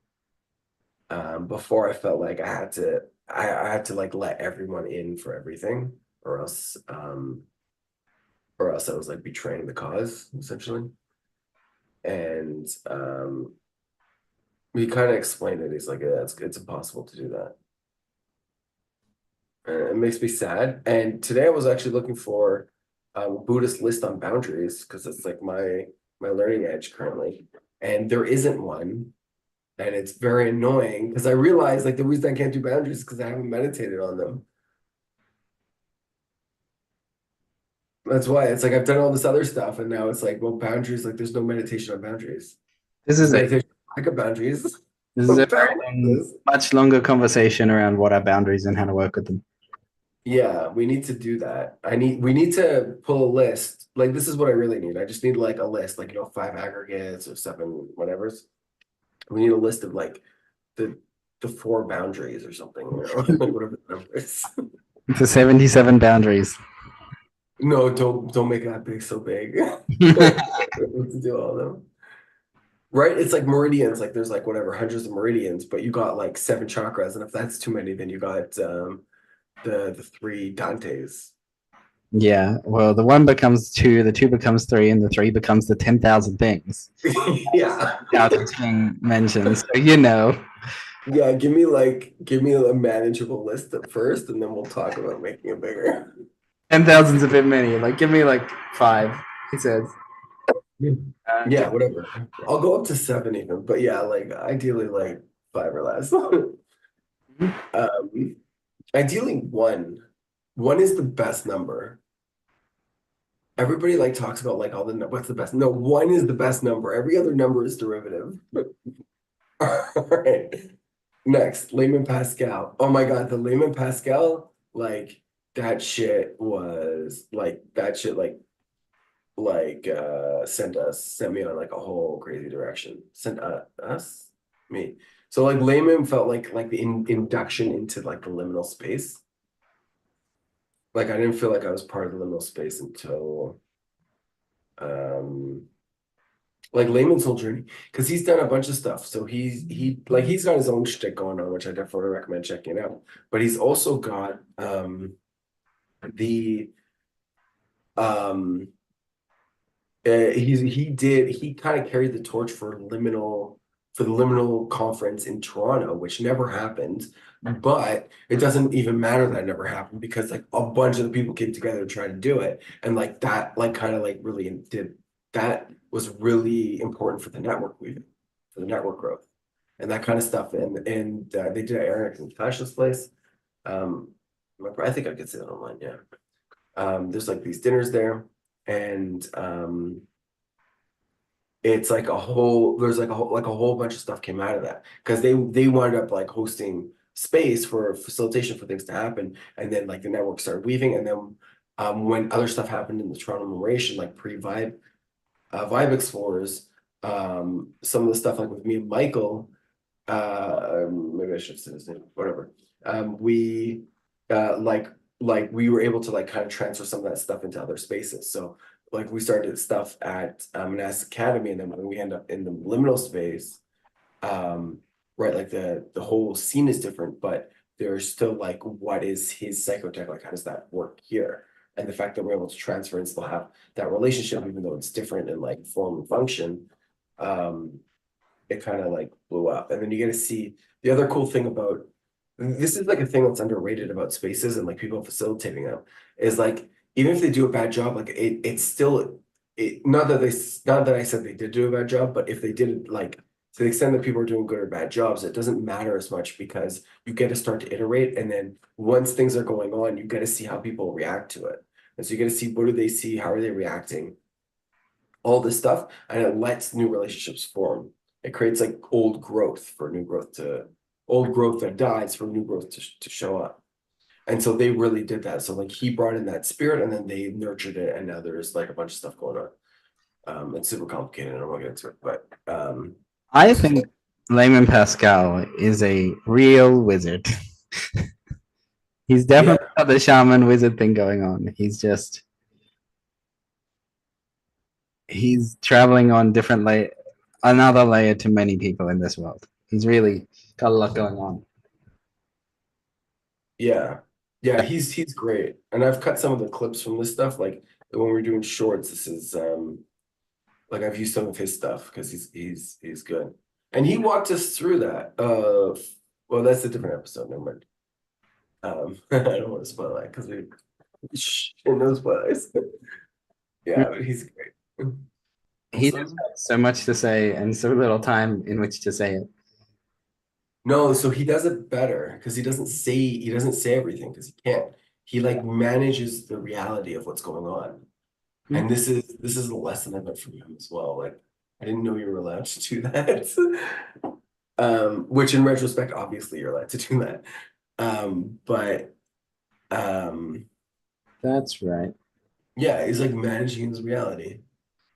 Before I felt like I had to like let everyone in for everything, or else I was like betraying the cause essentially. And he kind of explained it. He's like, yeah, it's impossible to do that. And it makes me sad. And today I was actually looking for a Buddhist list on boundaries because it's like my learning edge currently. And there isn't one. And it's very annoying because I realize like the reason I can't do boundaries is because I haven't meditated on them. That's why it's like I've done all this other stuff, and now it's like, well, boundaries, like there's no meditation on boundaries. This There's is a meditation on lack of boundaries. this is a very Boundaries. much longer conversation around what are boundaries and how to work with them. Yeah, we need to do that. We need to pull a list. Like this is what I really need. I just need like a list, like 5 aggregates or 7 whatevers. We need a list of like the the 4 boundaries or something, like whatever the number is. The 77 boundaries. No, don't make that big so big. To do all of them. Right? It's like meridians, like there's like whatever, hundreds of meridians, but you got like 7 chakras, and if that's too many, then you got the 3 Dantes. Yeah, well, the one becomes two, the two becomes three, and the three becomes the 10,000 things. Yeah. Now it's being mentioned, so you know. Yeah, give me a manageable list at first, and then we'll talk about making it bigger. 10,000's a bit many. Like, give me like five, he says. Yeah, whatever. I'll go up to 7 even, but yeah, like ideally like 5 or less. Um, ideally 1. 1 is the best number. Everybody like talks about like all the what's the best? No, 1 is the best number. Every other number is derivative. All right. Next, Layman Pascal. Oh my God, the Layman Pascal, like that shit sent me on like a whole crazy direction. Sent us? Me. So like Layman felt like the induction into like the liminal space. Like I didn't feel like I was part of the liminal space until um like Layman's whole journey, because he's done a bunch of stuff. So he's got his own shtick going on, which I definitely recommend checking out. But he's also got the um he kind of carried the torch for the liminal conference in Toronto, which never happened. But it doesn't even matter that it never happened because like a bunch of the people came together to try to do it, and like that like kind of like really did that was really important for the network weaving, for the network growth, and that kind of stuff. And they did it at Eric and Tasha's place. Um, I think I could see that online. Yeah. There's like these dinners there, and it's like there's like a whole bunch of stuff came out of that because they wound up like hosting space for facilitation for things to happen, and then like the network started weaving, and then when other stuff happened in the Toronto Memoration, like vibe explorers, some of the stuff like with me and Michael, maybe I should say his name, whatever. We like we were able to like kind of transfer some of that stuff into other spaces. So like we started stuff at Monastic Academy, and then when we end up in the liminal space, right, like the whole scene is different, but there's still like, what is his psychotech? Like, how does that work here? And the fact that we're able to transfer and still have that relationship, even though it's different in like form and function, it kind of like blew up. And then you get to see the other cool thing about this is like a thing that's underrated about spaces and like people facilitating them is like, even if they do a bad job, like it's still not that I said they did do a bad job, but if they did, like, to the extent that people are doing good or bad jobs, it doesn't matter as much because you get to start to iterate, and then once things are going on, you get to see how people react to it. And so you get to see, what do they see, how are they reacting, all this stuff, and it lets new relationships form. It creates like old growth that dies for new growth to show up. And so they really did that. So like he brought in that spirit, and then they nurtured it, and now there's like a bunch of stuff going on. It's super complicated, and I won't get into it, but I think Layman Pascal is a real wizard. He's definitely got the shaman wizard thing going on. He's traveling on another layer to many people in this world. He's really got a lot going on. yeah, he's great. And I've cut some of the clips from this stuff, like when we're doing shorts. This is like I've used some of his stuff because he's good. And he walked us through that. Well, that's a different episode. Never mind. I don't want to spoil that because we no spoilers. Yeah, but he's great. He just has so much to say and so little time in which to say it. No, so he does it better because he doesn't say everything because he can't. He like manages the reality of what's going on. And this is a lesson I learned from him as well. Like, I didn't know you were allowed to do that. Which in retrospect, obviously you're allowed to do that. But That's right. yeah, he's like managing his reality.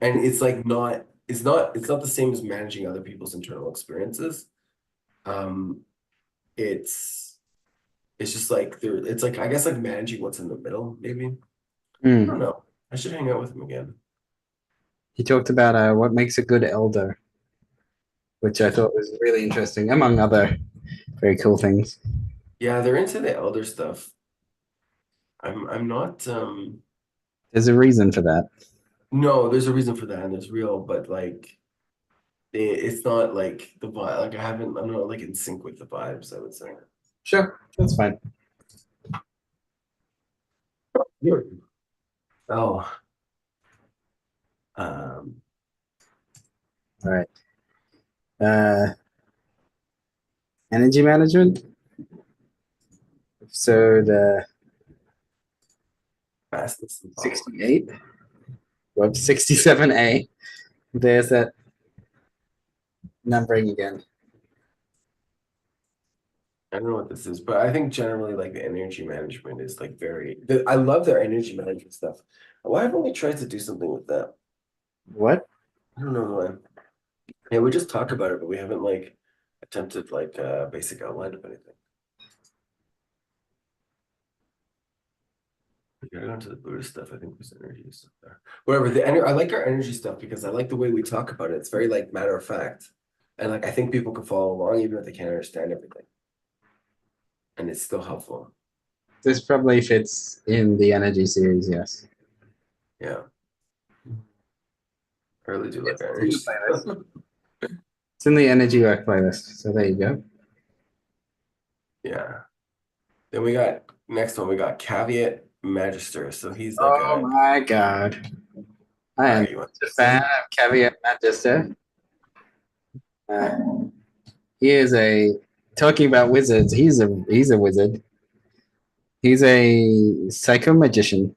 And it's like it's not the same as managing other people's internal experiences. Um, it's just like it's like, I guess, like managing what's in the middle, maybe. I don't know. I should hang out with him again. He talked about what makes a good elder, which I thought was really interesting, among other very cool things. Yeah, they're into the elder stuff. I'm not There's a reason for that. no, there's a reason for that, and there's real, but like it's not like the vibe. Like I'm not like in sync with the vibes, I would say. Sure, that's fine. Oh, All right. Energy management. So the fastest and power. 68, well, 67A. There's that numbering again. I don't know what this is, but I think generally like the energy management is like I love their energy management stuff. Why haven't we tried to do something with that? What? I don't know why. Yeah, we just talk about it, but we haven't like attempted like a basic outline of anything. We gotta go into the Buddhist stuff. I think there's energy stuff there. Whatever. I like our energy stuff because I like the way we talk about it. It's very like matter of fact. And like I think people can follow along even if they can't understand everything. And it's still helpful. This probably fits in the energy series, yes. Yeah. I really do like our energy stuff. It's in the energy work playlist, so there you go. Yeah. Then next one we got Caveat Magister. So he's like Oh my god. I am a fan of Caveat Magister. He is talking about wizards. He's a wizard. He's a psycho magician.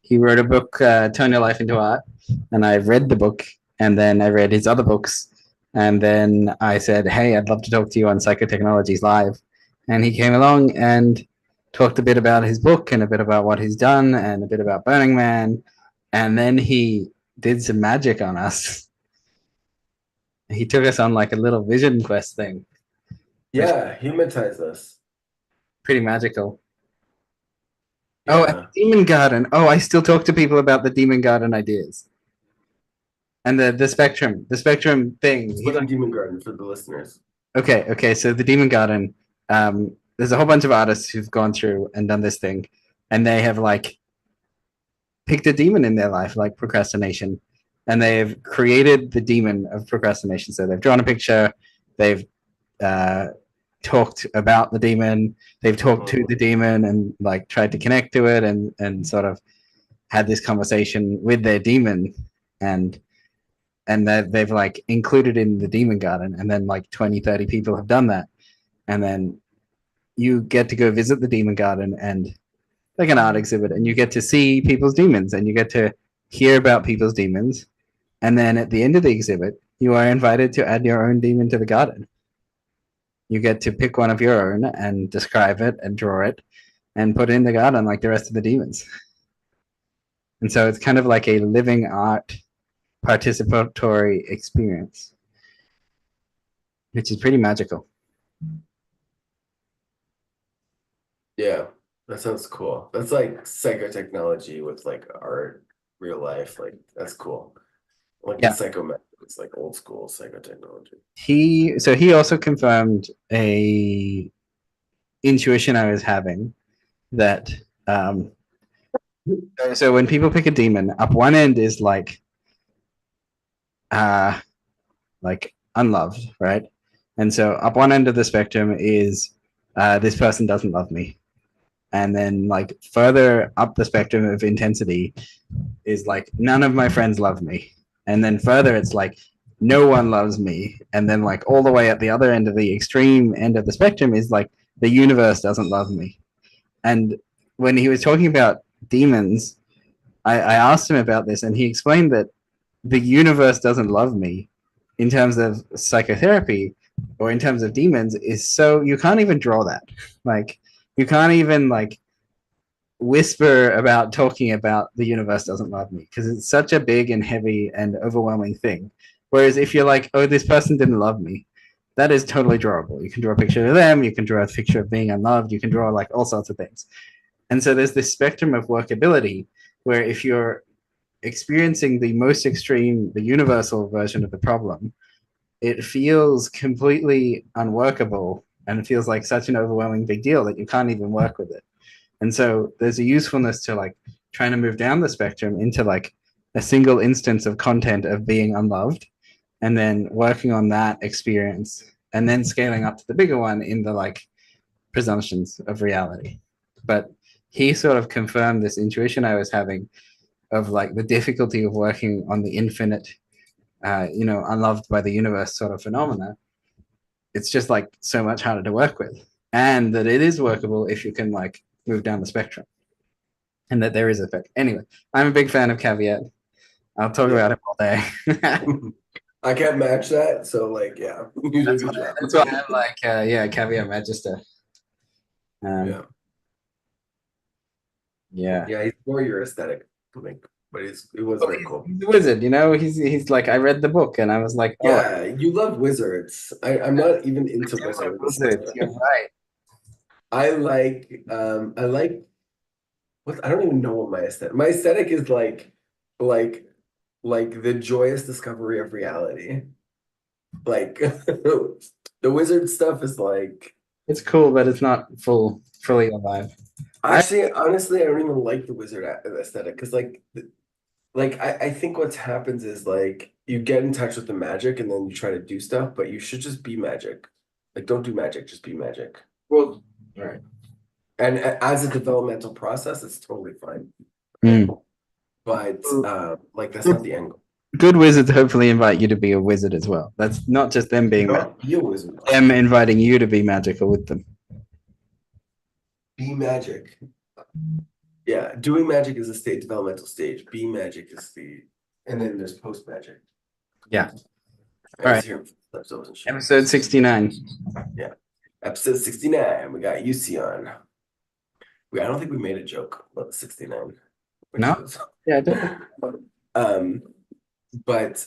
He wrote a book, Turn Your Life into Art, and I read the book, and then I read his other books, and then I said, "Hey, I'd love to talk to you on Psychotechnologies Live," and he came along and talked a bit about his book and a bit about what he's done and a bit about Burning Man, and then he did some magic on us. He took us on like a little vision quest thing. Yeah, hypnotize us. Pretty magical. Oh, and Yeah. Demon Garden. Oh, I still talk to people about the Demon Garden ideas and the spectrum thing. Explain Demon Garden for the listeners. Okay. So the Demon Garden, there's a whole bunch of artists who've gone through and done this thing, and they have like picked a demon in their life, like procrastination, and they've created the demon of procrastination. So they've drawn a picture, they've uh, talked about the demon, they've talked to the demon, and like tried to connect to it, and sort of had this conversation with their demon, and they've like included in the demon garden, and then like 20-30 people have done that, and then you get to go visit the demon garden and like an art exhibit, and you get to see people's demons, and you get to hear about people's demons, and then at the end of the exhibit you are invited to add your own demon to the garden. You get to pick one of your own and describe it and draw it and put it in the garden like the rest of the demons. And so it's kind of like a living art participatory experience, which is pretty magical. Yeah, that sounds cool. That's like psychotechnology with like art, real life. Like that's cool. Like the Yeah. psychometric, it's like old school psychotechnology. He also confirmed a intuition I was having that so when people pick a demon, up one end is like unloved, right? And so up one end of the spectrum is this person doesn't love me. And then like further up the spectrum of intensity is like none of my friends love me. And then further it's like no one loves me. And then like all the way at the other end of the extreme end of the spectrum is like the universe doesn't love me. And when he was talking about demons, I asked him about this, and he explained that the universe doesn't love me in terms of psychotherapy or in terms of demons is so you can't even draw that. Like you can't even like whisper about talking about the universe doesn't love me because it's such a big and heavy and overwhelming thing. Whereas if you're like, oh, this person didn't love me, that is totally drawable. You can draw a picture of them, you can draw a picture of being unloved, you can draw like all sorts of things. And so there's this spectrum of workability where if you're experiencing the most extreme, the universal version of the problem, it feels completely unworkable and it feels like such an overwhelming big deal that you can't even work with it. And so there's a usefulness to like trying to move down the spectrum into like a single instance of content of being unloved and then working on that experience and then scaling up to the bigger one in the like presumptions of reality. But he sort of confirmed this intuition I was having of like the difficulty of working on the infinite, unloved by the universe sort of phenomena. It's just like so much harder to work with, and that it is workable if you can like move down the spectrum, and that there is effect. Anyway, I'm a big fan of Caveat. I'll talk about it all day. I can't match that, so like, yeah, you did a good job. That's why I'm like, Caveat Magister. Yeah, Yeah. he's more your aesthetic, like, but it was very cool. He's a wizard, he's like I read the book and I was like, oh, Yeah, you love wizards. I'm not even into wizards. You're right. I like what I don't even know what my aesthetic is like the joyous discovery of reality. Like the wizard stuff is like It's cool, but it's not fully alive. actually honestly I don't even like the wizard aesthetic because like I think what happens is like you get in touch with the magic and then you try to do stuff, but you should just be magic. Like don't do magic, just be magic. Well, right. And as a developmental process, it's totally fine. Mm. But like that's not the end goal. Good wizards hopefully invite you to be a wizard as well. That's not just them being Be a wizard. them inviting you to be magical with them. Be magic. Yeah, doing magic is a state developmental stage. Be magic is and then there's post magic. Yeah. All right. Episode 69. Yeah. Episode 69. We got Youssy on. I don't think we made a joke about the 69. No? Yeah, I don't. But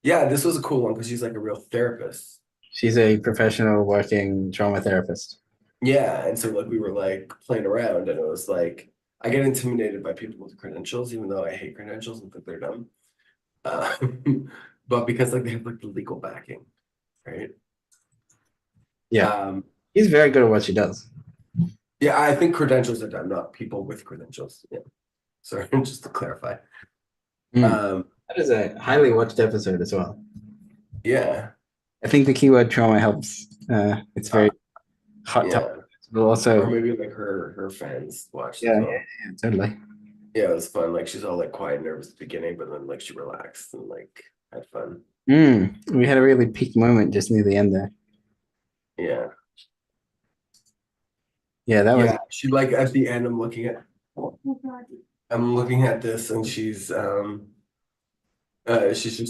yeah, this was a cool one because she's like a real therapist. She's a professional working trauma therapist. Yeah, and so like we were like playing around, and it was like I get intimidated by people with credentials, even though I hate credentials and think they're dumb. Uh, but because like they have like the legal backing, right? Yeah, Um, he's very good at what she does. yeah, I think credentials are dumb, not people with credentials. Yeah. Sorry, just to clarify. Mm. Um, That is a highly watched episode as well. yeah. I think the keyword trauma helps. It's Uh, very hot topic, yeah. but Or also, maybe like her fans watched as yeah, well. totally. Yeah, it was fun. Like she's all like quiet and nervous at the beginning, but then like she relaxed and like had fun. We had a really peak moment just near the end there. Yeah. Yeah, that was. Yeah. She like at the end I'm looking at this and she's just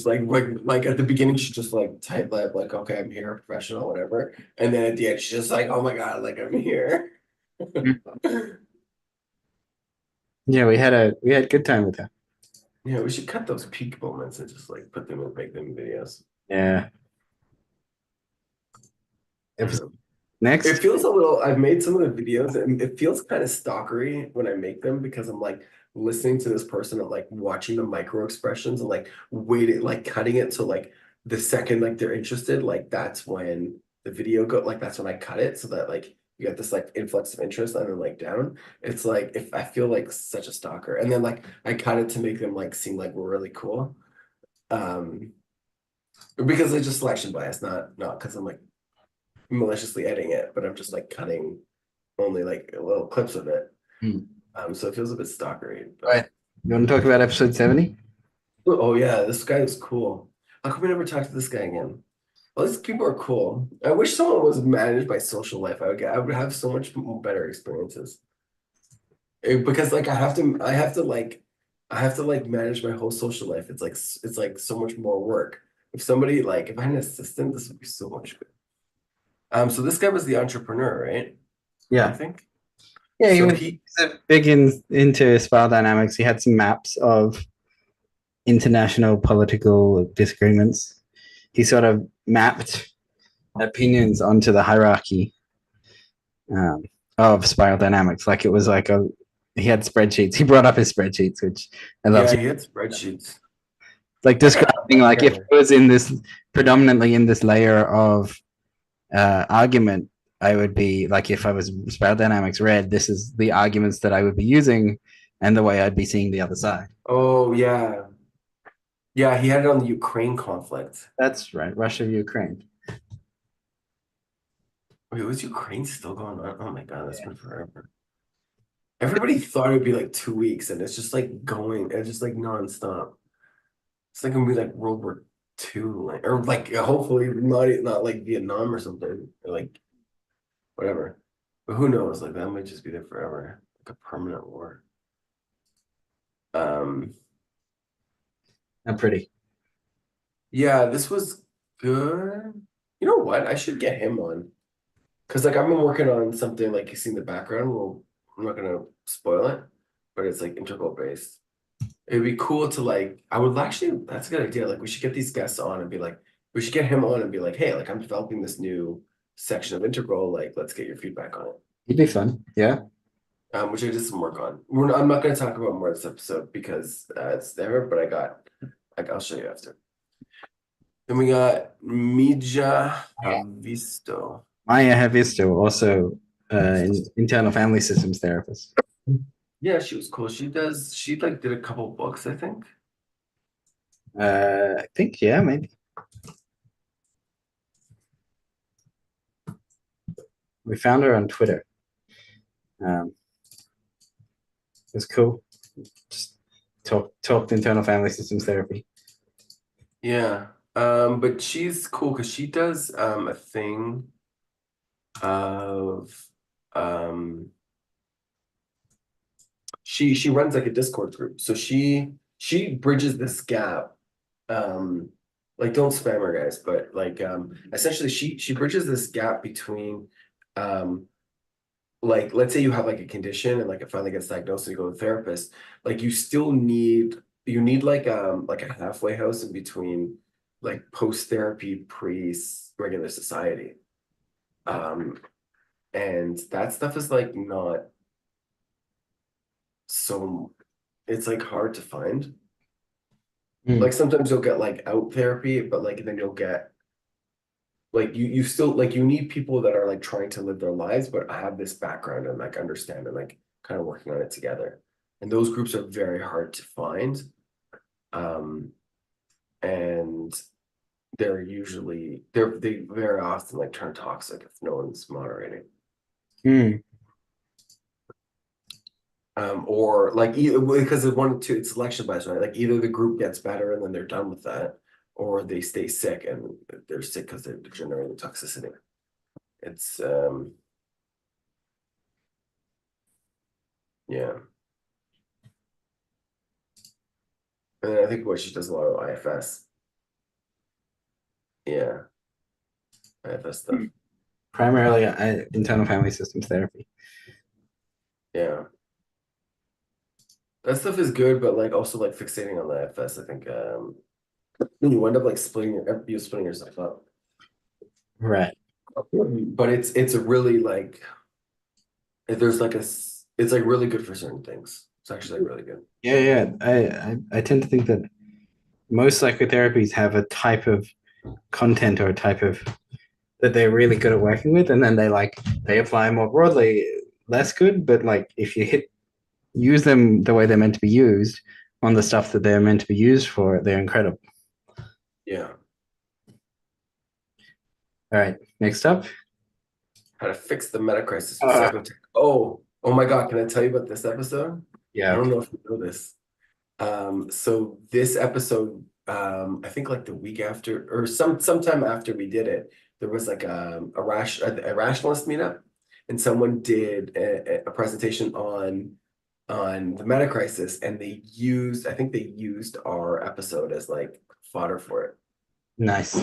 like at the beginning she's just like tight lip, like, okay, I'm here, professional, whatever. And then at the end she's just like, oh my God, like I'm here. Mm. Yeah, we had good time with her. Yeah, we should cut those peak moments and just like put them and make them videos. Yeah. Yeah. It Next. feels a little, I've made some of the videos and it feels kind of stalkery when I make them because I'm like listening to this person and like watching the micro expressions and like waiting, like cutting it. So like the second like they're interested, like that's when the video go, like that's when I cut it so that like you get this like influx of interest and then like down. It's like if I feel like such a stalker and then like I cut it to make them like seem like we're really cool. Um, because it's just selection bias, not because I'm like maliciously editing it, but I'm just like cutting only like little clips of it. Hmm. So it feels a bit stalkery. All right. You want to talk about episode 70? Oh yeah, this guy is cool. How come we never talked to this guy again? Well, these people are cool. I wish someone was managed by social life. I would have so much better experiences. Because like I have to like manage my whole social life. It's like so much more work. If somebody like if I had an assistant, this would be so much good. So this guy was the entrepreneur, right? I Yeah. think. Yeah, he So was he big into spiral dynamics. He had some maps of international political disagreements. He sort of mapped opinions onto the hierarchy um, of spiral dynamics. Like it was like he had spreadsheets. He brought up his spreadsheets, which I love. Yeah, he had spreadsheets. Like I gotta put describing that like if it together. was in this predominantly in this layer of argument, I would be like if I was spiral dynamics red, this is the arguments that I would be using and the way I'd be seeing the other side. Oh yeah. Yeah, he had it on the Ukraine conflict. That's right. Russia, Ukraine. Wait, was Ukraine still going on? Oh my God, that's Yeah. been forever. Everybody thought it would be like 2 weeks, and it's just like going, it's just like nonstop. It's like gonna be like World War II, like, or like hopefully not like Vietnam or something, or like whatever. But who knows? Like that might just be there forever, like a permanent war. Um, Not pretty. yeah, this was good. You know what? I should get him on. Because like I've been working on something like you see in the background. Well, I'm not gonna spoil it, but it's like integral based. It'd be cool to like I would actually that's a good idea. Like we should get these guests on and be like, we should get him on and be like, hey, like I'm developing this new section of integral. Like, let's get your feedback on it. It'd be fun. Yeah. Which I did some work on. I'm not gonna talk about more this episode because it's there, but I got like I'll show you after. Then we got Maija Haavisto. Maija Haavisto, also internal family systems therapist. Yeah, she was cool. She like did a couple books, I think. I think, yeah, maybe. We found her on Twitter. It was cool. Just talked internal family systems therapy. Yeah. But she's cool because she does a thing of um she runs like a Discord group. So she bridges this gap. Like don't spam her guys, but like essentially she bridges this gap between um like let's say you have like a condition and like it finally gets diagnosed and you go to a therapist, like you need like a halfway house in between like post therapy pre regular society. Um And that stuff is like not so, it's like hard to find. Like sometimes you'll get like out therapy, but like then you'll get like you still like you need people that are like trying to live their lives but have this background and like understand and like kind of working on it together. And those groups are very hard to find. And they very often like turn toxic if no one's moderating. Or like either because of one or two, it's selection bias, right? Like either the group gets better and then they're done with that, or they stay sick and they're sick because they're generating toxicity. It's yeah. And I think what she does a lot of IFS. Yeah. IFS stuff. Primarily internal family systems therapy. Yeah. That stuff is good, but like also like fixating on the IFS, I think you end up like splitting yourself up. Right. But it's a really like if there's like it's like really good for certain things. It's actually like really good. Yeah. I tend to think that most psychotherapies have a type of content or a type of that they're really good at working with, and then they apply more broadly, less good. But like if you use them the way they're meant to be used on the stuff that they're meant to be used for, they're incredible. Yeah. All right, next up. How to fix the metacrisis with psychotech. Oh my God, can I tell you about this episode? Yeah. I don't know if you know this. So this episode, I think like the week after or sometime after we did it, there was like a rationalist meetup, and someone did a presentation on the metacrisis, and I think they used our episode as like fodder for it. Nice.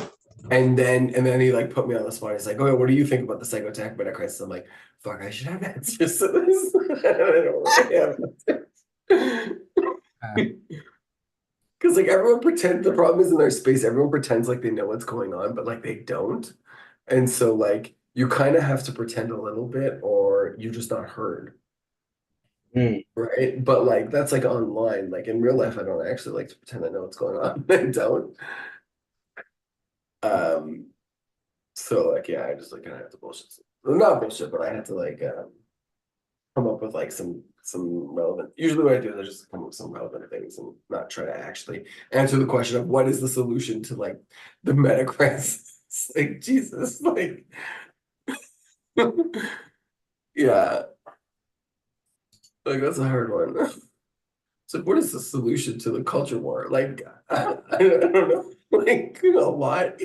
And then he like put me on the spot. He's like, "Okay, what do you think about the psychotech metacrisis?" I'm like, "Fuck, I should have answers to this." I don't really have answers. Because like everyone pretends the problem is in their space, everyone pretends like they know what's going on, but like they don't. And so like you kind of have to pretend a little bit or you're just not heard. Right. But like that's like online. Like in real life, I don't actually like to pretend I know what's going on. I don't. So like yeah, I just like kind of have to bullshit. Well, not bullshit, but I had to like come up with like some relevant. Usually what I do is I just come up with some relevant things and not try to actually answer the question of what is the solution to like the meta crisis. Like Jesus, like yeah, like that's a hard one. It's like what is the solution to the culture war? Like I don't know, like you know what?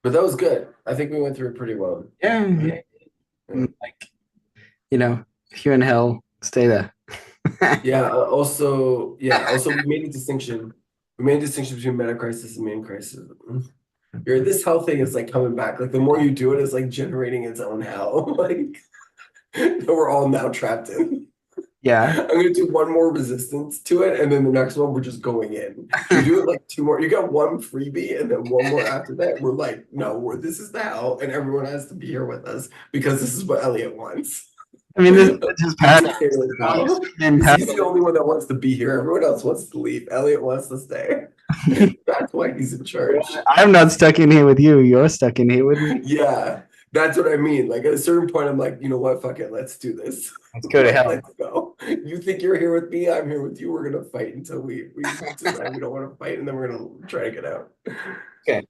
But that was good. I think we went through it pretty well. Yeah. Like, if you're in hell, stay there. Yeah. Also, we made a distinction. We made a distinction between meta crisis and main crisis. This hell thing is like coming back. Like the more you do it, it's like generating its own hell. Like that we're all now trapped in. Yeah. I'm gonna do one more resistance to it, and then the next one we're just going in. You do it like two more. You got one freebie, and then one more after that. We're like, no, this is the hell, and everyone has to be here with us because this is what Elliot wants. I mean, this is paradox. He's the only one that wants to be here. Everyone else wants to leave. Elliot wants to stay. That's why he's in charge. I'm not stuck in here with you. You're stuck in here with me. Yeah, that's what I mean. Like at a certain point, I'm like, you know what? Fuck it. Let's do this. Let's go to hell. Let's go. You think you're here with me? I'm here with you. We're gonna fight until we decide we don't want to fight, and then we're gonna try to get out. Okay.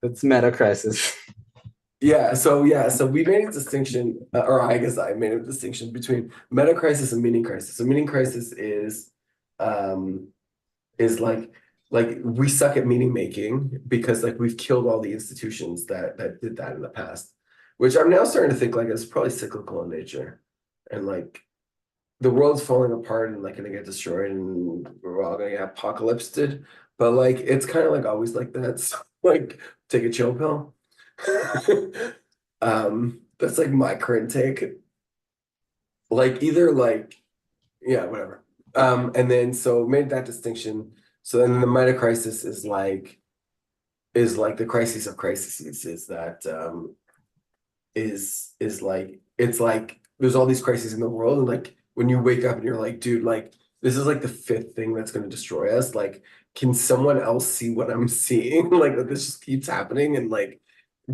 That's meta crisis. Yeah, so we made a distinction, or I guess I made a distinction between meta crisis and meaning crisis. So meaning crisis is like we suck at meaning making because like we've killed all the institutions that did that in the past, which I'm now starting to think like it's probably cyclical in nature, and like the world's falling apart and like gonna get destroyed and we're all gonna get apocalypsed. But like it's kind of like always like that. So, like take a chill pill. That's like my current take. Like either like yeah, whatever. And then so made that distinction. So then the meta crisis is like is like the crisis of crises is that is like it's like there's all these crises in the world, and like when you wake up and you're like, dude, like this is like the fifth thing that's going to destroy us. Like, can someone else see what I'm seeing? Like that this just keeps happening, and like,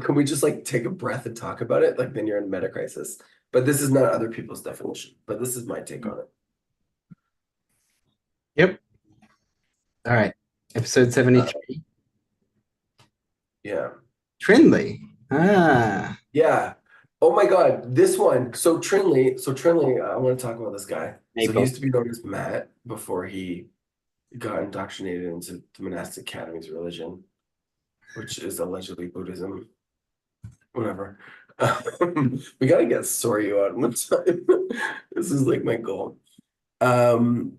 can we just like take a breath and talk about it? Like then you're in a meta crisis. But this is not other people's definition. But this is my take on it. Yep. All right. Episode Uh, 73. yeah. Trinley. Ah. Yeah. Oh my God, this one. So Trinley, I want to talk about this guy. So he Maple. used to be known as Matt before he got indoctrinated into the monastic academy's religion, which is allegedly Buddhism. Whatever. We gotta get Soryu out one time. This is like my goal. Um,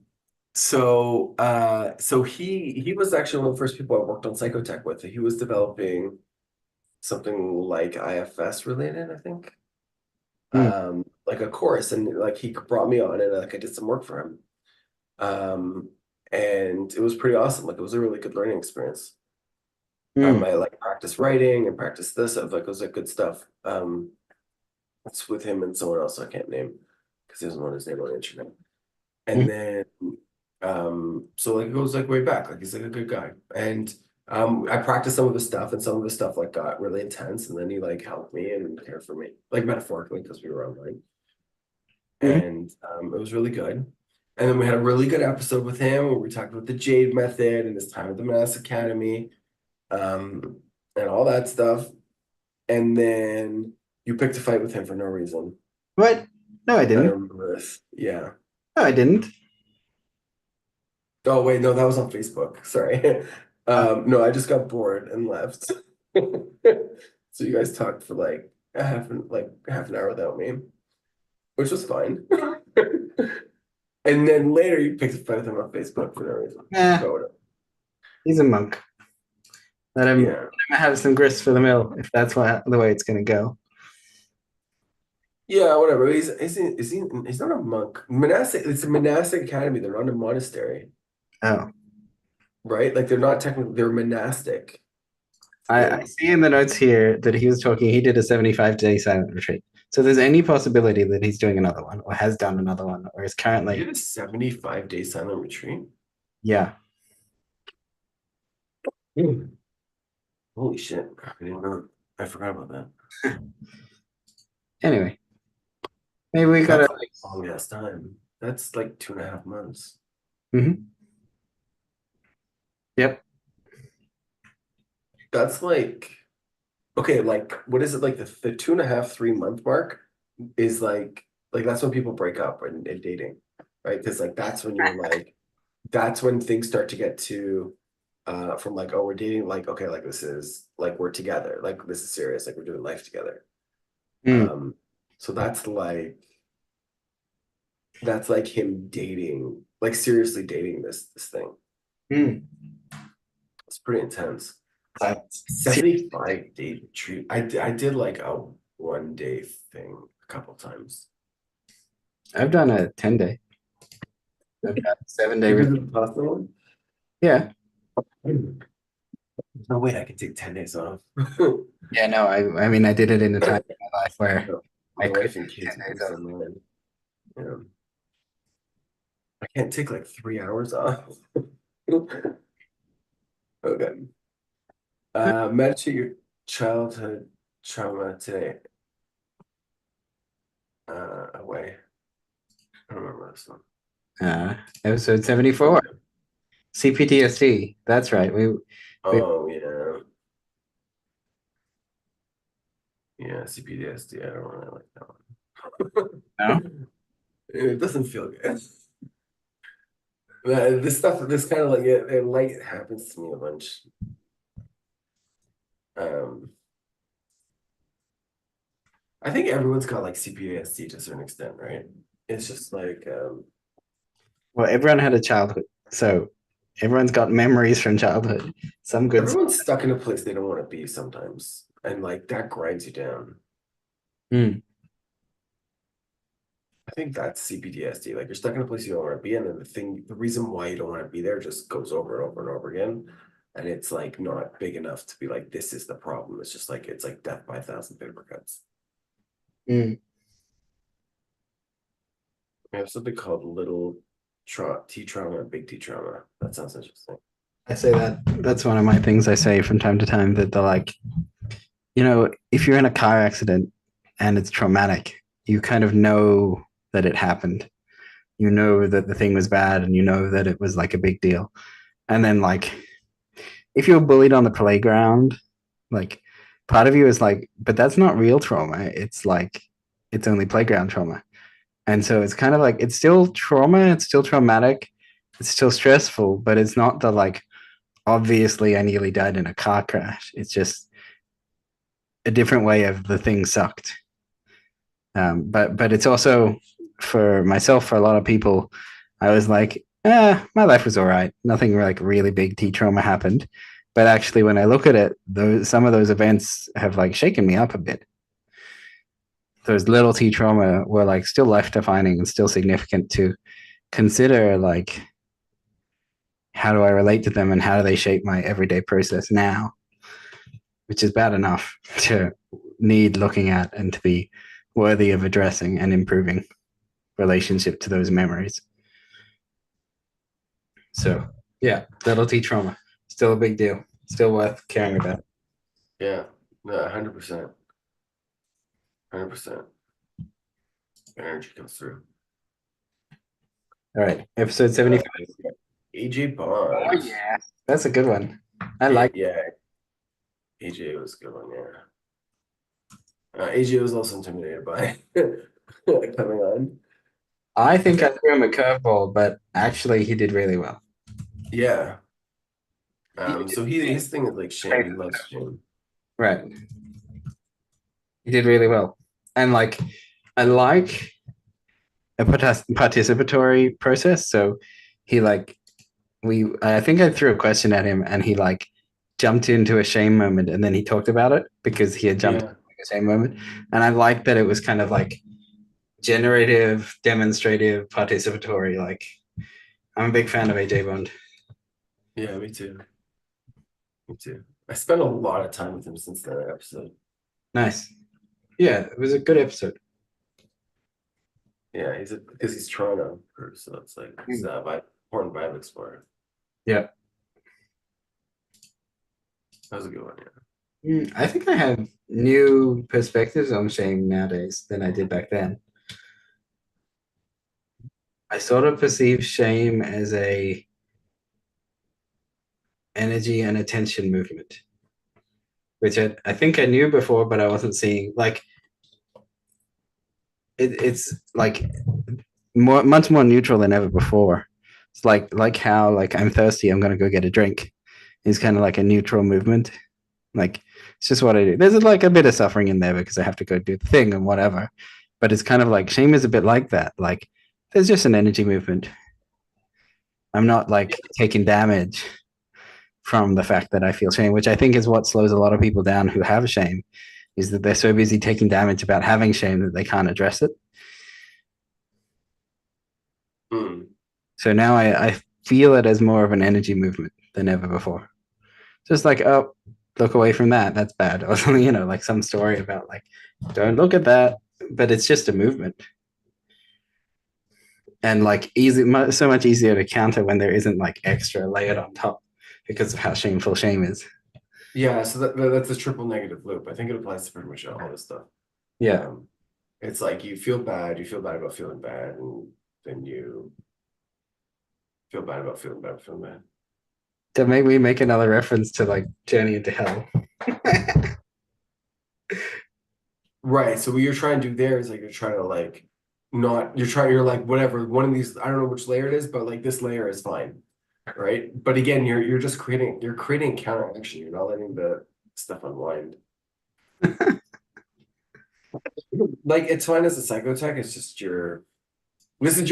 so he was actually one of the first people I worked on Psychotech with. He was developing something like IFS related, I think. Hmm. Like a course, and like he brought me on and like I did some work for him. Um, and it was pretty awesome. Like it was a really good learning experience. Hmm. I like practiced writing and practiced this. I was like, it was like good stuff. It's with him and someone else I can't name because he doesn't want his name on the internet. And Hmm. then, so like it goes like way back. Like he's like a good guy. And I practiced some of the stuff, and some of the stuff like got really intense. And then he like helped me and cared for me, like metaphorically, because we were online. Hmm. And it was really good. And then we had a really good episode with him where we talked about the Jade method and his time at the Mass Academy, um, and all that stuff. And then you picked a fight with him for no reason. What? No, I I didn't. remember this. Yeah. No, I didn't. Oh wait, no, that was on Facebook. Sorry. No, I just got bored and left. So you guys talked for like half an hour without me, which was fine. And then later you picked a fight with him on Facebook for no reason. Yeah, But whatever. he's a monk. Let him Yeah. have some grist for the mill if that's the way it's going to go. Yeah, whatever. He's not a monk. Monastic, it's a monastic academy. They're not a monastery, Oh, right? Like they're not technically they're monastic. I see in the notes here that he was talking, he did a 75-day silent retreat. So there's any possibility that he's doing another one or has done another one or is You currently, did a 75-day silent retreat? yeah. Holy shit. I didn't know. I forgot about that. Anyway, maybe we gotta That's like a long ass time. That's like 2.5 months. Mhm. Yep. That's like okay, like what is it like the 2.5, 3 month mark is like that's when people break up and dating, right? Because like that's when you're like that's when things start to get to from like, oh, we're dating, like, okay, like this is like we're together, like this is serious, like we're doing life together. Mm. Um, so that's like him dating, like seriously dating this thing. Mm. It's pretty intense. That's- 75-day retreat. I did like a 1 day thing a couple times. I've done a 10-day. I've got 7-day. You did the pasta one? Yeah. No, wait, I can take 10 days off. Yeah, no, I mean, I did it in a time in my life where No, I my could wife and take kids 10 are days based off. online. Yeah. I can't take like 3 hours off. Okay. Meditate your childhood trauma today. Away. I don't remember this one. Episode 74. Okay. CPTSD. That's right. We Oh yeah. Yeah, CPTSD. I don't really like that know. one. It doesn't feel good. This stuff, this kind of like it like happens to me a bunch. Um, I think everyone's got like CPTSD to a certain extent, right? It's just like Well, everyone had a childhood, so everyone's got memories from childhood. Some good. everyone's stuck in a place they don't want to be sometimes, and like that grinds you down. Mm. I think that's CPTSD. Like you're stuck in a place you don't want to be, and then the reason why you don't want to be there just goes over and over and over again. and it's like not big enough to be like this is the problem. It's just like it's like death by 1,000 paper cuts. Mm. We have something called little T trauma and big T trauma. That sounds interesting. I say that's one of my things I say from time to time, that they're like, if you're in a car accident and it's traumatic, you kind of know that it happened. You know that the thing was bad and you know that it was like a big deal. And then like if you're bullied on the playground, like part of you is like, but that's not real trauma. It's like it's only playground trauma. And so it's kind of like it's still trauma, it's still traumatic, it's still stressful, but it's not the like obviously I nearly died in a car crash. It's just a different way of the thing sucked. But it's also for myself, for a lot of people, I was like, my life was all right. Nothing like really big T trauma happened. But actually, when I look at it, some of those events have like shaken me up a bit. Those little T trauma were like still life defining and still significant to consider, like, how do I relate to them and how do they shape my everyday process now, which is bad enough to need looking at and to be worthy of addressing and improving relationship to those memories. So yeah, little T trauma, still a big deal, still worth caring about. Yeah, no, 100%. 100%. Energy comes through. All right, episode 75. AJ Bond. Oh yeah, that's a good one. I like. Yeah, AJ was a good one. Yeah, AJ was also intimidated by coming on. I think I threw him a curveball, but actually he did really well. Yeah. So his thing is like shame. He loves shame. Right. He did really well. And like I like a participatory process. So he like I think I threw a question at him and he like jumped into a shame moment and then he talked about it because he had jumped into a shame moment. And I like that it was kind of like generative, demonstrative, participatory. Like I'm a big fan of AJ Bond. Yeah, me too. Me too. I spent a lot of time with him since that episode. Nice. Yeah, it was a good episode. Yeah, because he's Toronto, so it's like it's important vibe explorer. Yeah. That was a good one, yeah. I think I have new perspectives on shame nowadays than I did back then. I sort of perceive shame as a energy and attention movement, which I think I knew before, but I wasn't seeing. Like it's like much more neutral than ever before. It's like how like I'm thirsty, I'm gonna go get a drink. It's kind of like a neutral movement. Like it's just what I do. There's like a bit of suffering in there because I have to go do the thing and whatever. But it's kind of like shame is a bit like that. Like there's just an energy movement. I'm not like taking damage from the fact that I feel shame, which I think is what slows a lot of people down who have shame, is that they're so busy taking damage about having shame that they can't address it. So now I feel it as more of an energy movement than ever before. Just like, oh, look away from that. That's bad. Or something, like some story about like, don't look at that. But it's just a movement. And like so much easier to counter when there isn't like extra layered on top because of how shameful shame is. Yeah, so that's a triple negative loop. I think it applies to pretty much all this stuff. Yeah. It's like you feel bad about feeling bad, and then you feel bad about feeling bad. To make me make another reference to like Journey into Hell. Right. So what you're trying to do there is like you're trying to like you're like whatever, one of these, I don't know which layer it is, but like this layer is fine. Right. But again, you're just creating counteraction. You're not letting the stuff unwind. Like it's fine as a psychotech, it's just this is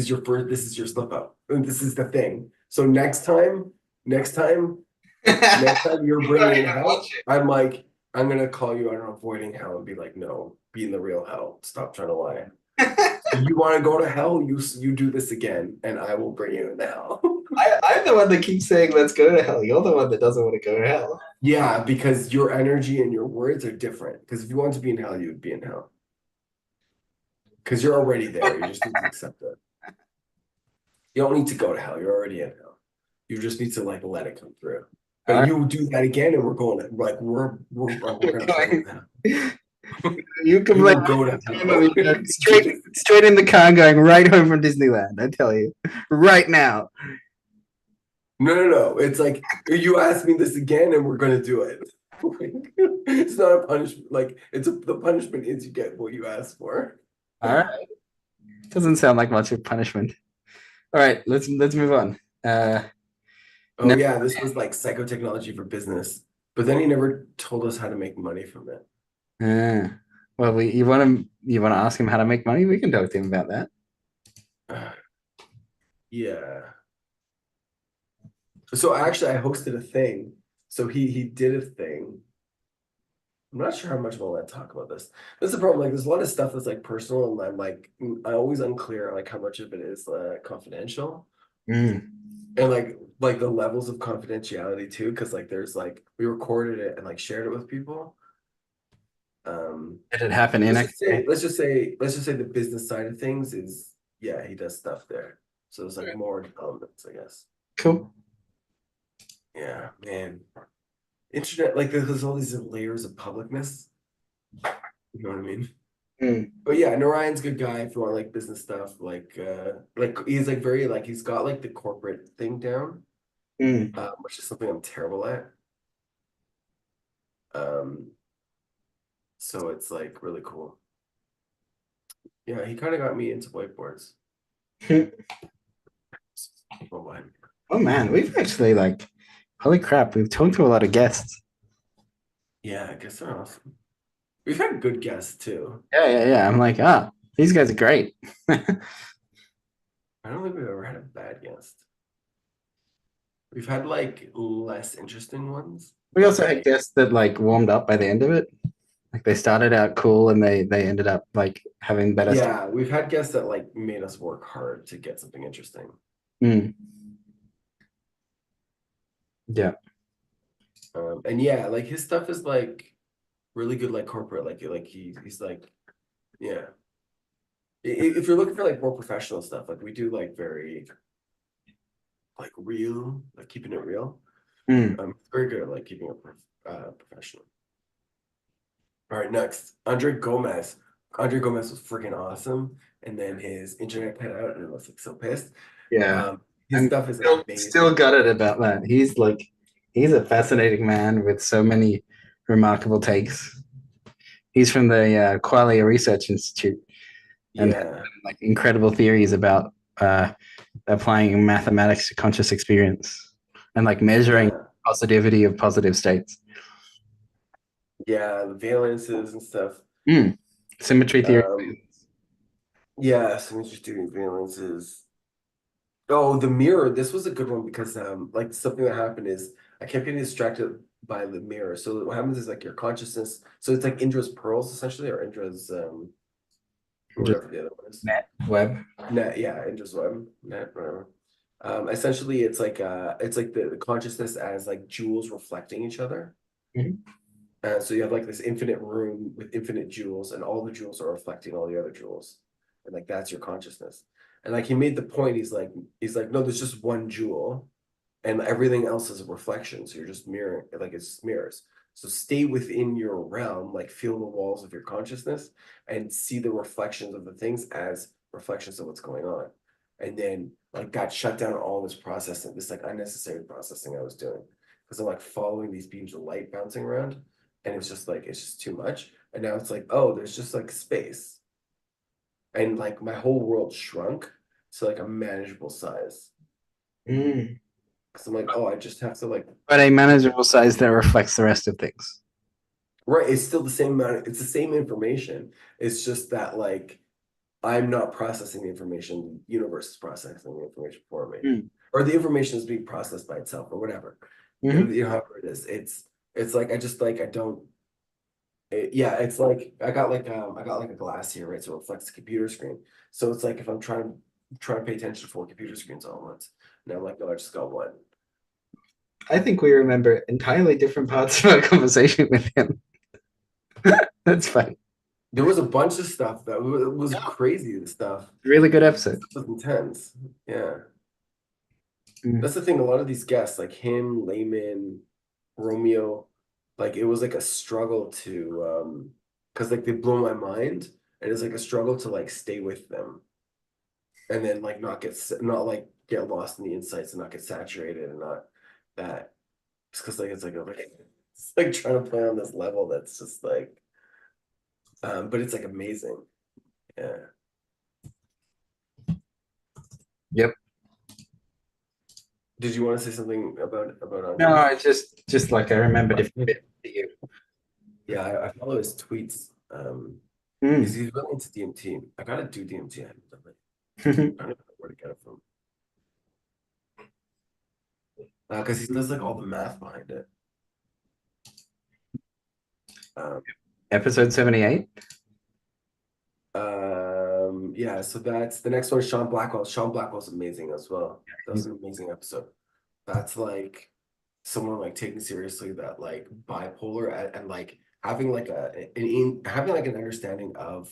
your slip up. And this is the thing. So next time you're bringing hell, I'm gonna call you out on avoiding hell and be like, no, be in the real hell. Stop trying to lie. You want to go to hell? You do this again, and I will bring you into hell. I'm the one that keeps saying, let's go to hell. You're the one that doesn't want to go to hell. Yeah, because your energy and your words are different. Because if you want to be in hell, you would be in hell. Because you're already there. You just need to accept it. You don't need to go to hell. You're already in hell. You just need to like let it come through. All But right. you do that again, and we're going to, like we're gonna play with that. You can We blame will go to hell. straight in the car going right home from Disneyland, I tell you. Right now. No. It's like you ask me this again, and we're gonna do it. It's not a punishment. Like the punishment is you get what you ask for. All right. Doesn't sound like much of punishment. All right, let's move on. Oh yeah, this was like psychotechnology for business, but then he never told us how to make money from it. Well, you want to ask him how to make money? We can talk to him about that. Yeah. So actually, I hosted a thing. So he did a thing. I'm not sure how much I want to talk about this. This is the problem. Like, there's a lot of stuff that's like personal, and I'm like, I'm always unclear on like how much of it is confidential, Mm. and like the levels of confidentiality too. Because like there's like we recorded it and like shared it with people. Did it happen in Let's just say the business side of things is yeah, he does stuff there. So it's like more developments, I guess. Cool. Yeah, man. Internet, like there's all these layers of publicness. You know what I mean? Mm. But yeah, Narayan's a good guy if you want like business stuff. Like he's like very like he's got like the corporate thing down, Mm. which is something I'm terrible at. Um, so it's like really cool. Yeah, he kind of got me into whiteboards. Oh, my. Oh man, we've actually like, holy crap, we've talked to a lot of guests. Yeah, I guess they're awesome. We've had good guests too. Yeah. I'm like, these guys are great. I don't think we've ever had a bad guest. We've had like less interesting ones. We but, also had like, guests that like warmed up by the end of it. Like they started out cool and they ended up like having better stuff. yeah, we've had guests that like made us work hard to get something interesting. Mm. Yeah. And yeah, like his stuff is like really good, like corporate, like he's like, yeah. If you're looking for like more professional stuff, like we do like very like real, like keeping it real. Mm. Very good at like keeping it professional. All right, next, Andre Gomez. Andre Gomez was freaking awesome, and then his internet cut out, and I was like so pissed. Yeah. His I'm stuff is still amazing. gutted about that. He's a fascinating man with so many remarkable takes. He's from the Qualia Research Institute and has Yeah, like incredible theories about applying mathematics to conscious experience and like measuring yeah, positivity of positive states. yeah, the valences and stuff. Mm. Symmetry theory. Yeah, so we're just doing valences. Oh, the mirror. This was a good one because like something that happened is I kept getting distracted by the mirror. So what happens is like your consciousness. So it's like Indra's pearls essentially, or Indra's or Just whatever the other one is. net web. Net, yeah, Indra's web, net, whatever. Essentially it's like the consciousness as like jewels reflecting each other. Mhm. So you have like this infinite room with infinite jewels, and all the jewels are reflecting all the other jewels, and like that's your consciousness. And like he made the point, he's like, no, there's just one jewel, and everything else is a reflection. So you're just mirroring, like it's mirrors. So stay within your realm, like feel the walls of your consciousness, and see the reflections of the things as reflections of what's going on. And then like got shut down all this processing, this like unnecessary processing I was doing, because I'm like following these beams of light bouncing around, and it's just like it's just too much. And now it's like, oh, there's just like space, and like my whole world shrunk to like a manageable size. Mm. Because I'm like, oh, I just have to like, But a manageable size that reflects the rest of things. right, it's still the same amount, it's the same information. It's just that like I'm not processing the information, the universe is processing the information for me. Mm. Or the information is being processed by itself or whatever. Mhm. You know, however it is. It's like I just like I don't yeah, it's like I got like a glass here, right? So it reflects the computer screen. So it's like if I'm trying to trying to pay attention to 4 computer screens all at once. And I'm like, no, I just got one. I think we remember entirely different parts of our conversation with him. That's fine. There was a bunch of stuff that was crazy. The stuff Really good episode. was intense. Yeah. Mm. That's the thing. A lot of these guests, like him, Layman, Romeo, like it was like a struggle to because like they blow my mind, and it's like a struggle to like stay with them, and then like not like get lost in the insights and not get saturated and not that. Just because like it's like trying to play on this level that's just like, but it's like amazing. Yeah. Yep. Did you want to say something about No, Andre? it's just like I remembered if you. Yeah, I follow his tweets. Mm. He's really into DMT. I gotta do DMT. I haven't done it. I don't know where to get it from. Because he does like all the math behind it. Um, Episode 78. yeah, so that's the next one is Sean Blackwell. Sean Blackwell's amazing as well. That was an amazing episode. That's like someone like taking seriously that like bipolar and like having like having like an understanding of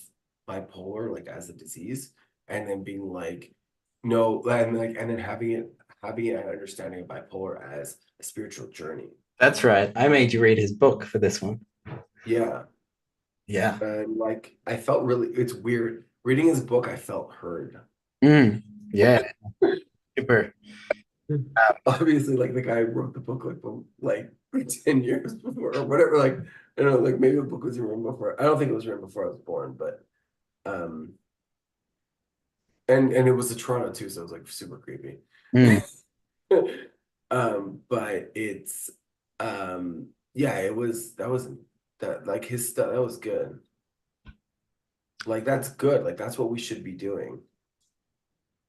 bipolar like as a disease, and then being like no, and then having an understanding of bipolar as a spiritual journey. That's right. I made you read his book for this one. Yeah. Yeah. And like I felt really, it's weird reading his book. I felt heard. Mm. Yeah. Super. Obviously, like the guy who wrote the book like 10 years before or whatever. Like I don't know, like maybe the book was written before. I don't think it was written before I was born, but um, and it was a Toronto too, so it was like super creepy. Mm. But it's yeah, that like his stuff that was good. Like that's good. Like that's what we should be doing.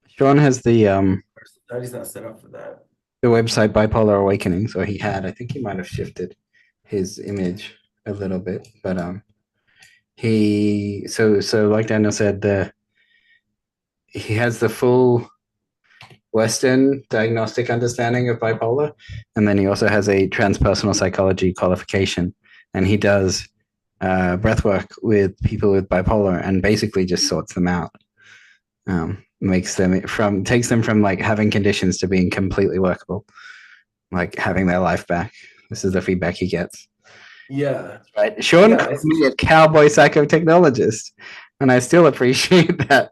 Sean has Our society's not set up for that. the website Bipolar Awakening, so he had. I think he might have shifted his image a little bit, but he so like Daniel said, he has the full Western diagnostic understanding of bipolar, and then he also has a transpersonal psychology qualification, and he does breath work with people with bipolar and basically just sorts them out. Takes them from like having conditions to being completely workable, like having their life back. This is the feedback he gets. Yeah. Right. Sean Yeah, calls me a cowboy psychotechnologist, and I still appreciate that.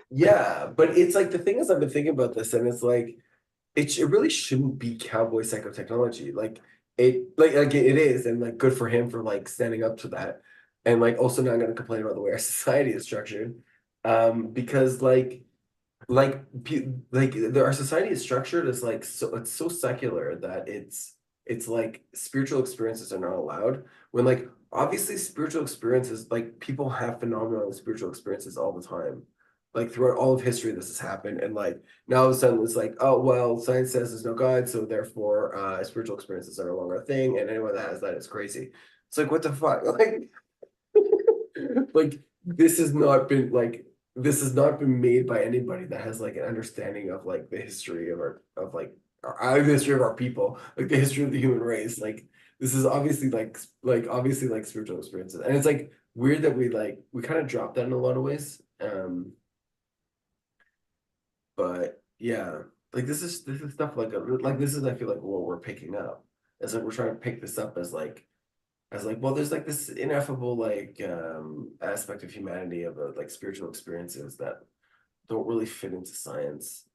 yeah, but it's like the thing is I've been thinking about this, and it's like it really shouldn't be cowboy psychotechnology. Like it is, and like good for him for like standing up to that. And like also not gonna complain about the way our society is structured. Because our society is structured as like so it's so secular that it's like spiritual experiences are not allowed. When like obviously spiritual experiences, like people have phenomenal spiritual experiences all the time. Like throughout all of history, this has happened, and like now all of a sudden it's like, oh well, science says there's no God, so therefore spiritual experiences are no longer a thing, and anyone that has that is crazy. It's like what the fuck? Like this has not been made by anybody that has like an understanding of like the history of the history of our people, like the history of the human race. Like this is obviously obviously like spiritual experiences, and it's like weird that we kind of dropped that in a lot of ways. But yeah, like this is stuff like this is I feel like what we're picking up. It's like we're trying to pick this up as like well there's like this ineffable like aspect of humanity of like spiritual experiences that don't really fit into science,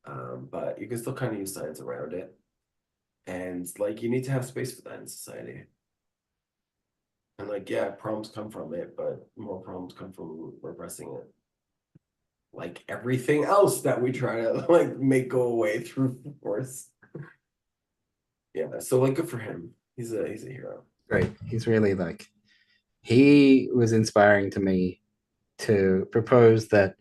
but you can still kind of use science around it, and like you need to have space for that in society. And like yeah, problems come from it, but more problems come from repressing it, like everything else that we try to like make go away through force. Yeah, so like good for him. He's a hero. Right. He's really like he was inspiring to me to propose that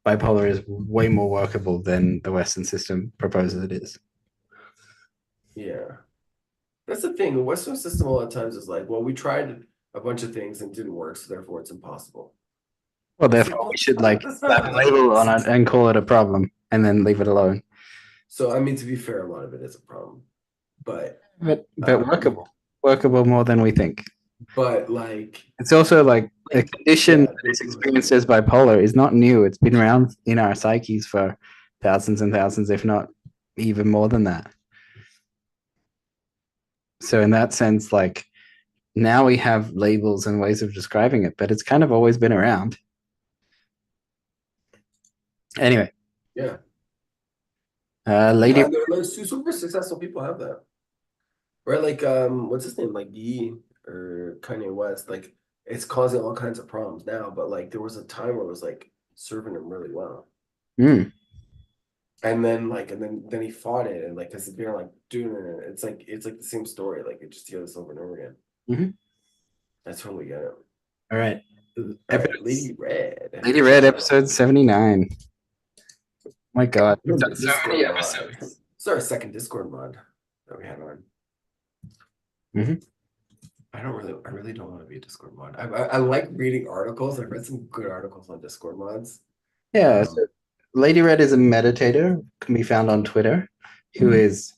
bipolar is way more workable than the Western system proposes it is. Yeah. That's the thing. The Western system a lot of times is like, well, we tried a bunch of things and it didn't work, so therefore it's impossible. Well, It's like, therefore, well, we should like that's not slap how a that label on works. it and call it a problem, and then leave it alone. So I mean, to be fair, a lot of it is a problem, but But um, workable more than we think. but like, It's also like a condition yeah, that is experienced as bipolar is not new. It's been around in our psyches for thousands and thousands, if not even more than that. So in that sense, like now we have labels and ways of describing it, but it's kind of always been around. Anyway, yeah, Lady. yeah. There's two super successful people have that, right? Like, what's his name? Like Yee or Kanye West. Like, it's causing all kinds of problems now, but like there was a time where it was like serving him really well. Mm, And then like and then he fought it and like because they're like doing it. It's like the same story. Like it just hear this over and over again. mm-hmm. I totally get it. All right. All right, Lady Red. Lady Red, episode 79. My God. We're We've on the done so Discord many mod. episodes. It's our second Discord mod that we had on. Mhm. I really don't want to be a Discord mod. I like reading articles. I've read some good articles on Discord mods. Yeah. So Lady Red is a meditator, can be found on Twitter, who is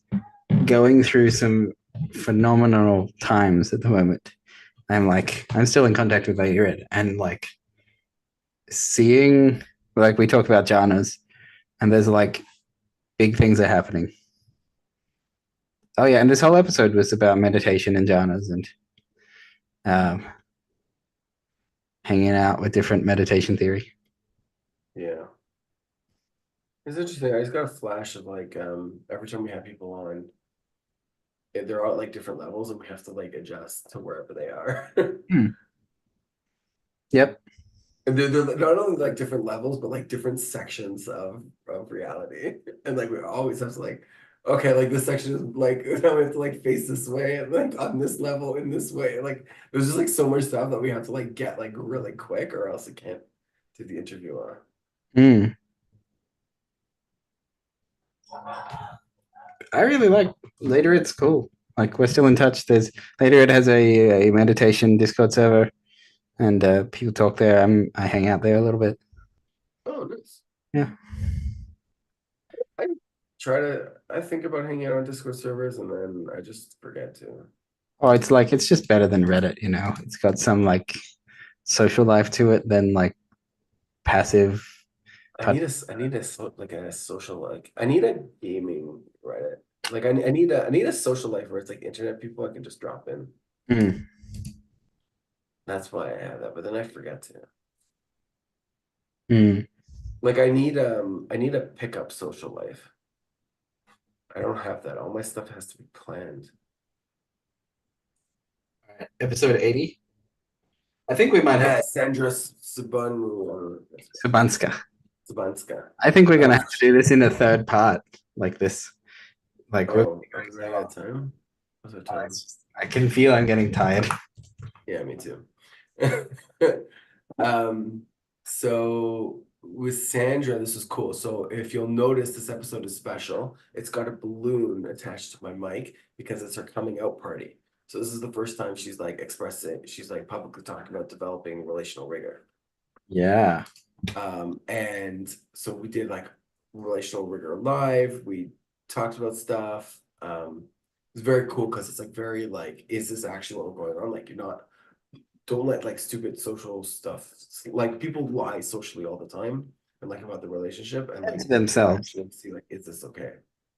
going through some phenomenal times at the moment. I'm still in contact with Lady Red and like seeing, like we talk about jhanas, and there's like big things are happening. Oh yeah, and this whole episode was about meditation and jhanas and um, hanging out with different meditation theory. Yeah. It's interesting. I just got a flash of like every time we have people on, they're all at like different levels and we have to like adjust to wherever they are. Hmm. Yep. And they're not only like different levels, but like different sections of reality. And like we always have to like, okay, like this section is like now we have to like face this way and like on this level in this way. Like there's just like so much stuff that we have to like get like really quick or else I can't do the interview on. Mm. I really like Later. It's cool. Like we're still in touch. There's Later. It has a meditation Discord server, and people talk there. I hang out there a little bit. Oh, nice. Yeah. I I think about hanging out on Discord servers and then I just forget to. Oh, it's just better than Reddit. You know, it's got some like social life to it than like passive. I need a like a social like I need a gaming Reddit. Like I need a social life where it's like internet people I can just drop in. Mm. That's why I have that, but then I forget to. Mm. Like I need a pickup social life. I don't have that. All my stuff has to be planned. Episode 80. I think we might Yeah, have Sandra Sobanska. Sobanska. Sobanska. I think we're gonna Um, have to do this in a third part, like this. Like we're oh, are we running out of time? What's our time? I can feel I'm getting tired. Yeah, me too. Um, so with Sandra, this is cool. So if you'll notice, this episode is special. It's got a balloon attached to my mic because it's her coming out party. So this is the first time she's like expressing, she's like publicly talking about developing relational rigor. Yeah. And so we did like relational rigor live. We talked about stuff. It's very cool because it's like very like, is this actually what we're going on? Like you're not don't let like stupid social stuff like people lie socially all the time and like about the relationship and And to like themselves. actually see like is this okay?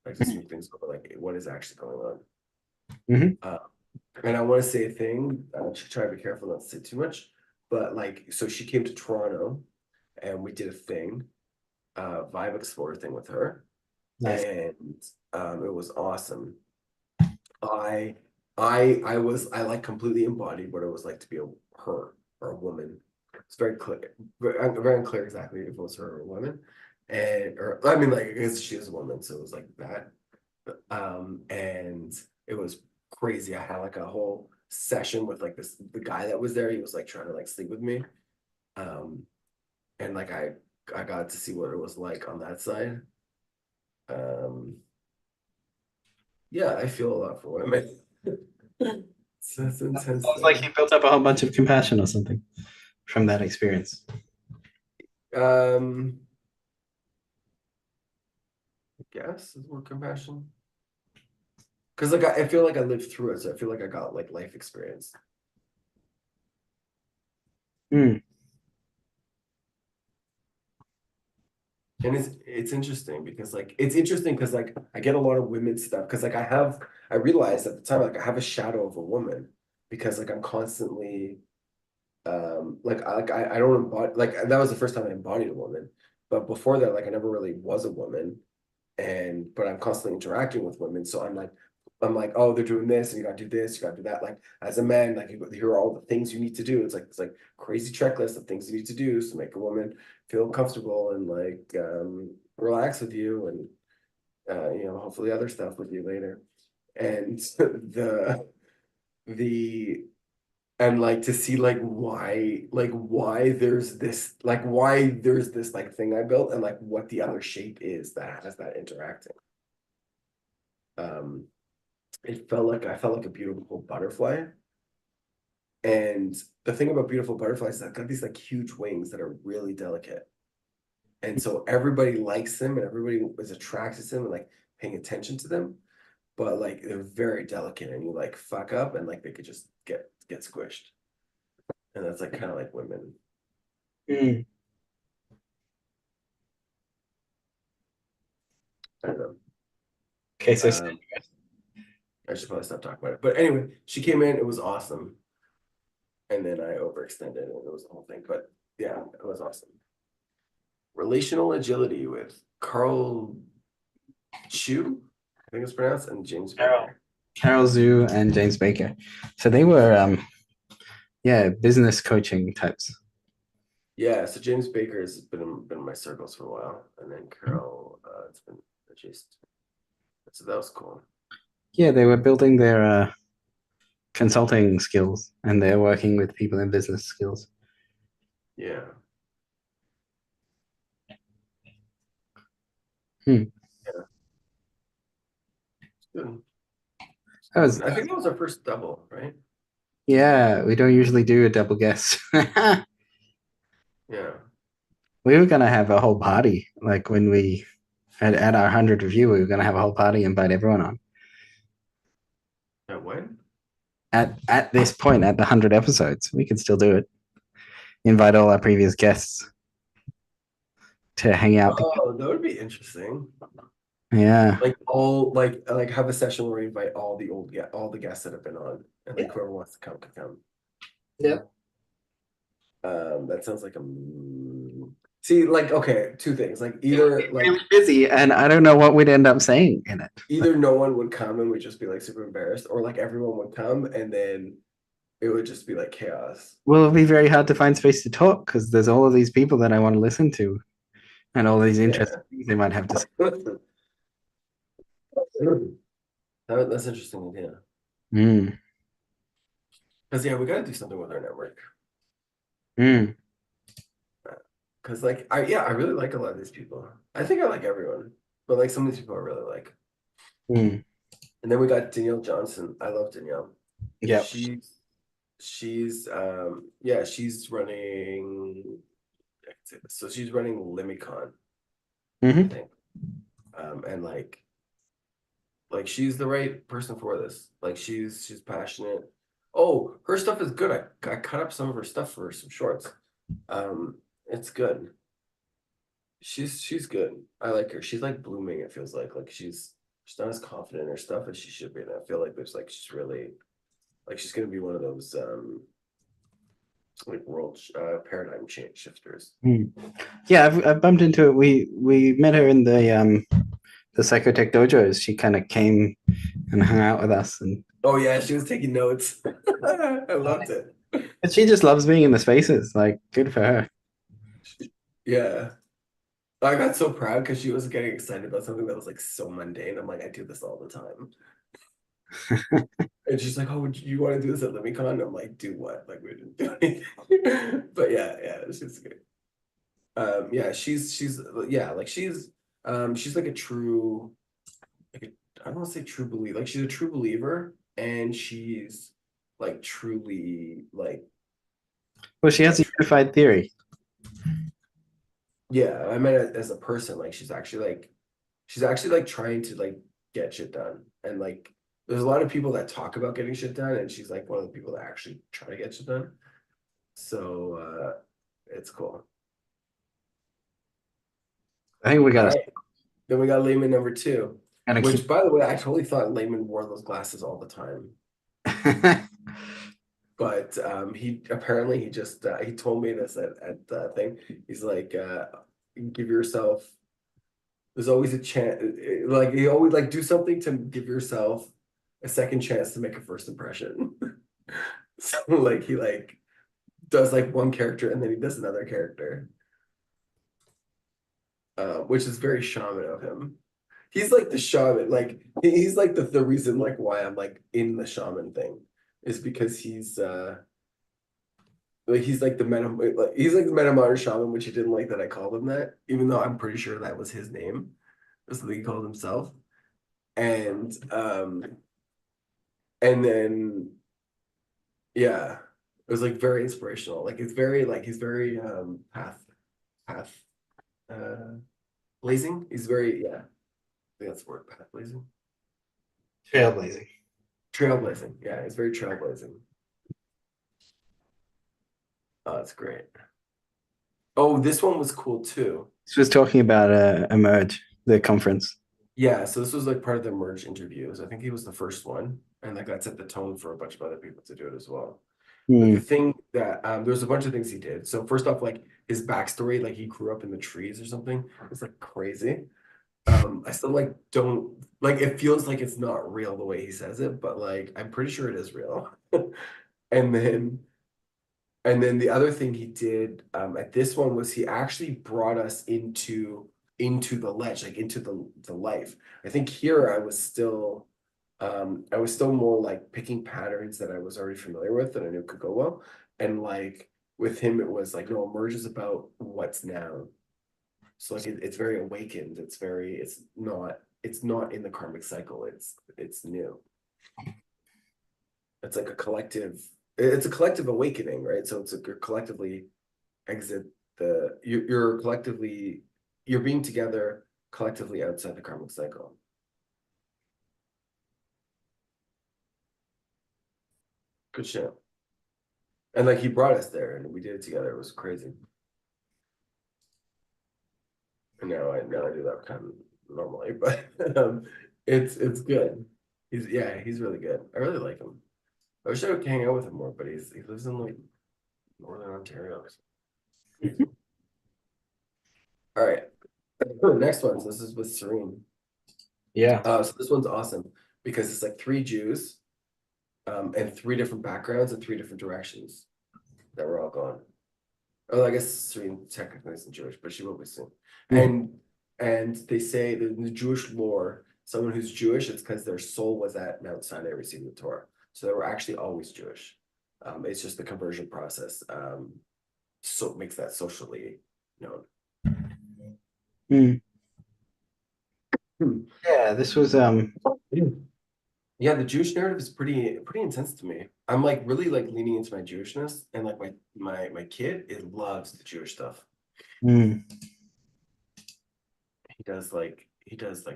Like to smooth things over like what is actually going on. Mhm. And I want to say a thing, should try to be careful not to say too much, but like so she came to Toronto and we did a thing, vibe explorer thing with her. Nice. And it was awesome. I I like completely embodied what it was like to be a her or a woman. It's very clear, very unclear exactly if it was her or a woman, and or I mean like I guess she is a woman, so it was like that. And it was crazy. I had like a whole session with like the guy that was there. He was like trying to like sleep with me, um, and like I got to see what it was like on that side. Um, yeah, I feel a lot for women. It's intense Sounds like thing. you built up a whole bunch of compassion or something from that experience. Um, I guess is word compassion. Because like I feel like I lived through it, so I feel like I got like life experience. Hmm. And it's interesting because like I get a lot of women's stuff because like I realized at the time like I have a shadow of a woman because like I'm constantly I don't embody like that was the first time I embodied a woman. But before that, like I never really was a woman. But I'm constantly interacting with women. So I'm like, oh, they're doing this, and you gotta do this, you gotta do that. Like as a man, like here are all the things you need to do. It's like crazy checklist of things you need to do to make a woman feel comfortable and like relax with you and hopefully other stuff with you later. And the and like to see why there's this like thing I built and like what the other shape is that has that interacting. Um, I felt like a beautiful butterfly. And the thing about beautiful butterflies is I've got these like huge wings that are really delicate. And so everybody likes them and everybody is attracted to them and like paying attention to them. But like they're very delicate and you like fuck up and like they could just get squished. And that's like kind of like women. Hmm. I don't know. Okay, so I should probably stop talking about it. But anyway, she came in, it was awesome. And then I overextended and it was the whole thing. But yeah, it was awesome. Relational agility with Carl Chu, I think it's pronounced, and James Carol, Baker. Carol Zhu and James Baker. So they were yeah, business coaching types. Yeah, so James Baker has been in my circles for a while, and then Carol, it's been just so that was cool. Yeah, they were building their consulting skills and they're working with people in business skills. Yeah, Hmm. yeah, it's good. That was I think that was our first double, right? yeah, we don't usually do a double guess. Yeah. We were gonna have a whole party, like when we at our 100 review, we were gonna have a whole party, invite everyone on. At when? At this point, at the 100 episodes, we could still do it. Invite all our previous guests to hang out together. Oh, that would be interesting. Yeah. Like all have a session where we invite all the guests that have been on, and like whoever wants to come can come. Yeah. That sounds like see, like okay, two things. Like either Really busy, and I don't know what we'd end up saying in it. either no one would come and we'd just be like super embarrassed, or like everyone would come and then it would just be like chaos. Well, it'll be very hard to find space to talk because there's all of these people that I want to listen to and all these interesting Yeah. things they might have to say. That's interesting idea. Mm. Because yeah, we gotta do something with our network. Mm. Because like I really like a lot of these people. I think I like everyone, but like some of these people I really like. Mm. And then we got Danielle Johnson. I love Danielle. Yep. She's running. I can say this. So she's running Limicon, I Hmm. think. And like she's the right person for this. Like she's passionate. Oh, her stuff is good. I cut up some of her stuff for some shorts. It's good. She's good. I like her. She's like blooming, it feels like she's not as confident in her stuff as she should be. And I feel like there's like she's really like she's gonna be one of those like world paradigm change shifters. Mm. Yeah, I've bumped into it. We met her in the Psychotech dojos. She kind of came and hung out with us, and Oh yeah, she was taking notes. I loved it. but she just loves being in the spaces. Like, good for her. Yeah. I got so proud because she was getting excited about something that was like so mundane. I'm like, I do this all the time. And she's like, "Oh, would you want to do this at LemmyCon?" I'm like, "Do what?" Like we didn't do anything. But yeah, she's good. Yeah, she's yeah, like she's like a true like I don't want to say true believer. Like she's a true believer and she's like truly like Well, she has a tr- unified theory. Yeah, I meant it as a person. Like she's actually like trying to like get shit done. And like there's a lot of people that talk about getting shit done, and she's like one of the people that actually try to get shit done. So it's cool. I think we All got right. Then we got Layman number two, to which keep. by the way, I totally thought Layman wore those glasses all the time. But he apparently he just he told me this at the thing. He's like, give yourself. There's always a chance. Like you always like do something to give yourself a second chance to make a first impression. So like he like does like one character and then he does another character, which is very shaman of him. He's like the shaman. Like he's like the reason like why I'm like in the shaman thing is because he's like the meta like he's like the meta modern shaman, which he didn't like that I called him that, even though I'm pretty sure that was his name. That's what he called himself. And and then yeah, it was like very inspirational. Like it's very like he's very path uh blazing. He's very yeah, I think that's the word, path blazing. Trailblazing. Trailblazing. Yeah, he's very trailblazing. Oh, that's great. Oh, this one was cool too. This was talking about Emerge, the conference. Yeah, so this was like part of the merge interviews. I think he was the first one, and like that set the tone for a bunch of other people to do it as well. But the Mm. thing that there's a bunch of things he did. So first off, like his backstory, like he grew up in the trees or something. It's like crazy. I still like don't like it feels like it's not real the way he says it, but like I'm pretty sure it is real. And then the other thing he did at this one was he actually brought us into the ledge, like into the life. I think here I was still more like picking patterns that I was already familiar with that I knew could go well. And like with him, it was like, no, Emerge is about what's now. So like it's very awakened. It's not in the karmic cycle. It's new. It's like it's a collective awakening, right? So it's like you're collectively exit you're collectively you're being together collectively outside the karmic cycle. Good shit. And like he brought us there and we did it together. It was crazy. And now I do that kind of normally, but it's good. He's really good. I really like him. I wish I could hang out with him more, but he lives in like Northern Ontario. All right. Next one. So this is with Serene. Yeah. So this one's awesome because it's like three Jews, and three different backgrounds and three different directions that we're all going. Oh, I guess Serene technically isn't Jewish, but she will be soon. Mm. And they say that in the Jewish lore, someone who's Jewish, it's because their soul was at Mount Sinai receiving the Torah. So they were actually always Jewish. It's just the conversion process so it makes that socially known. Mm. Hmm. Yeah, this was Yeah, the Jewish narrative is pretty intense to me. I'm like really like leaning into my Jewishness, and like my kid, it loves the Jewish stuff. mm. He does like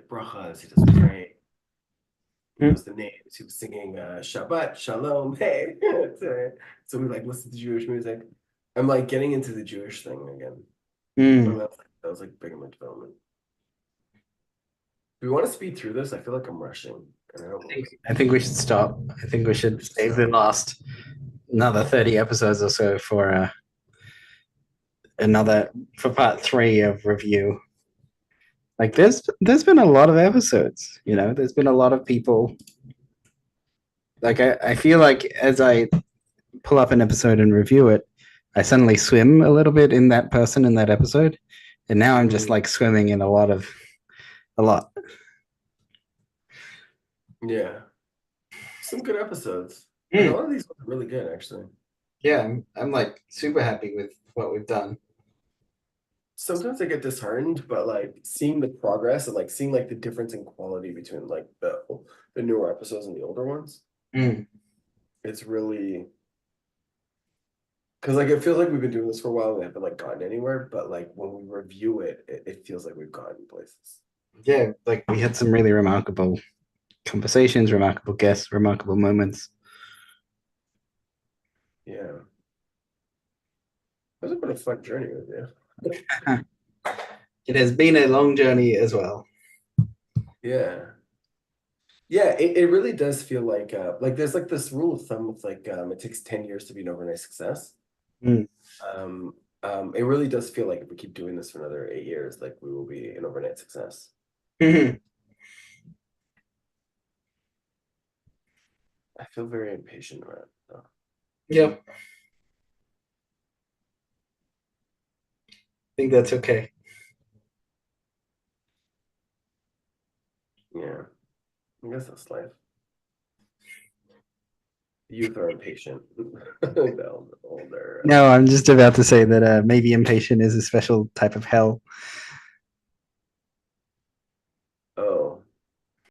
brachas, he does pray, he Mm. knows the names. He was singing Shabbat Shalom, hey. So we like listen to Jewish music. I'm like getting into the Jewish thing again. So Mm. that was like big in my development. Do we want to speed through this? I feel like I'm rushing, and I don't want to. I think we should stop. I think we should save the last another 30 episodes or so for another for part 3 of review. Like there's been a lot of episodes, there's been a lot of people. Like I feel like as I pull up an episode and review it, I suddenly swim a little bit in that person in that episode. And now I'm just like swimming in a lot. Yeah, some good episodes, and a Mm. lot of these are really good actually. Yeah, I'm like super happy with what we've done. Sometimes I get disheartened, but like seeing the progress and like seeing like the difference in quality between like the newer episodes and the older ones, Mm. it's really Because like it feels like we've been doing this for a while and we haven't like gotten anywhere, but like when we review it, it feels like we've gotten places. Yeah, like we had some really remarkable conversations, remarkable guests, remarkable moments. Yeah. It's been a fun journey with you. It has been a long journey as well. Yeah. Yeah, it really does feel like there's like this rule of thumb with like it takes 10 years to be an overnight success. Mm. It really does feel like if we keep doing this for another 8 years, like we will be an overnight success. Mhm. I feel very impatient around it, though. Yep. I think that's okay. Yeah, I guess that's life. Youth are impatient. The older. No, I'm just about to say that maybe impatient is a special type of hell.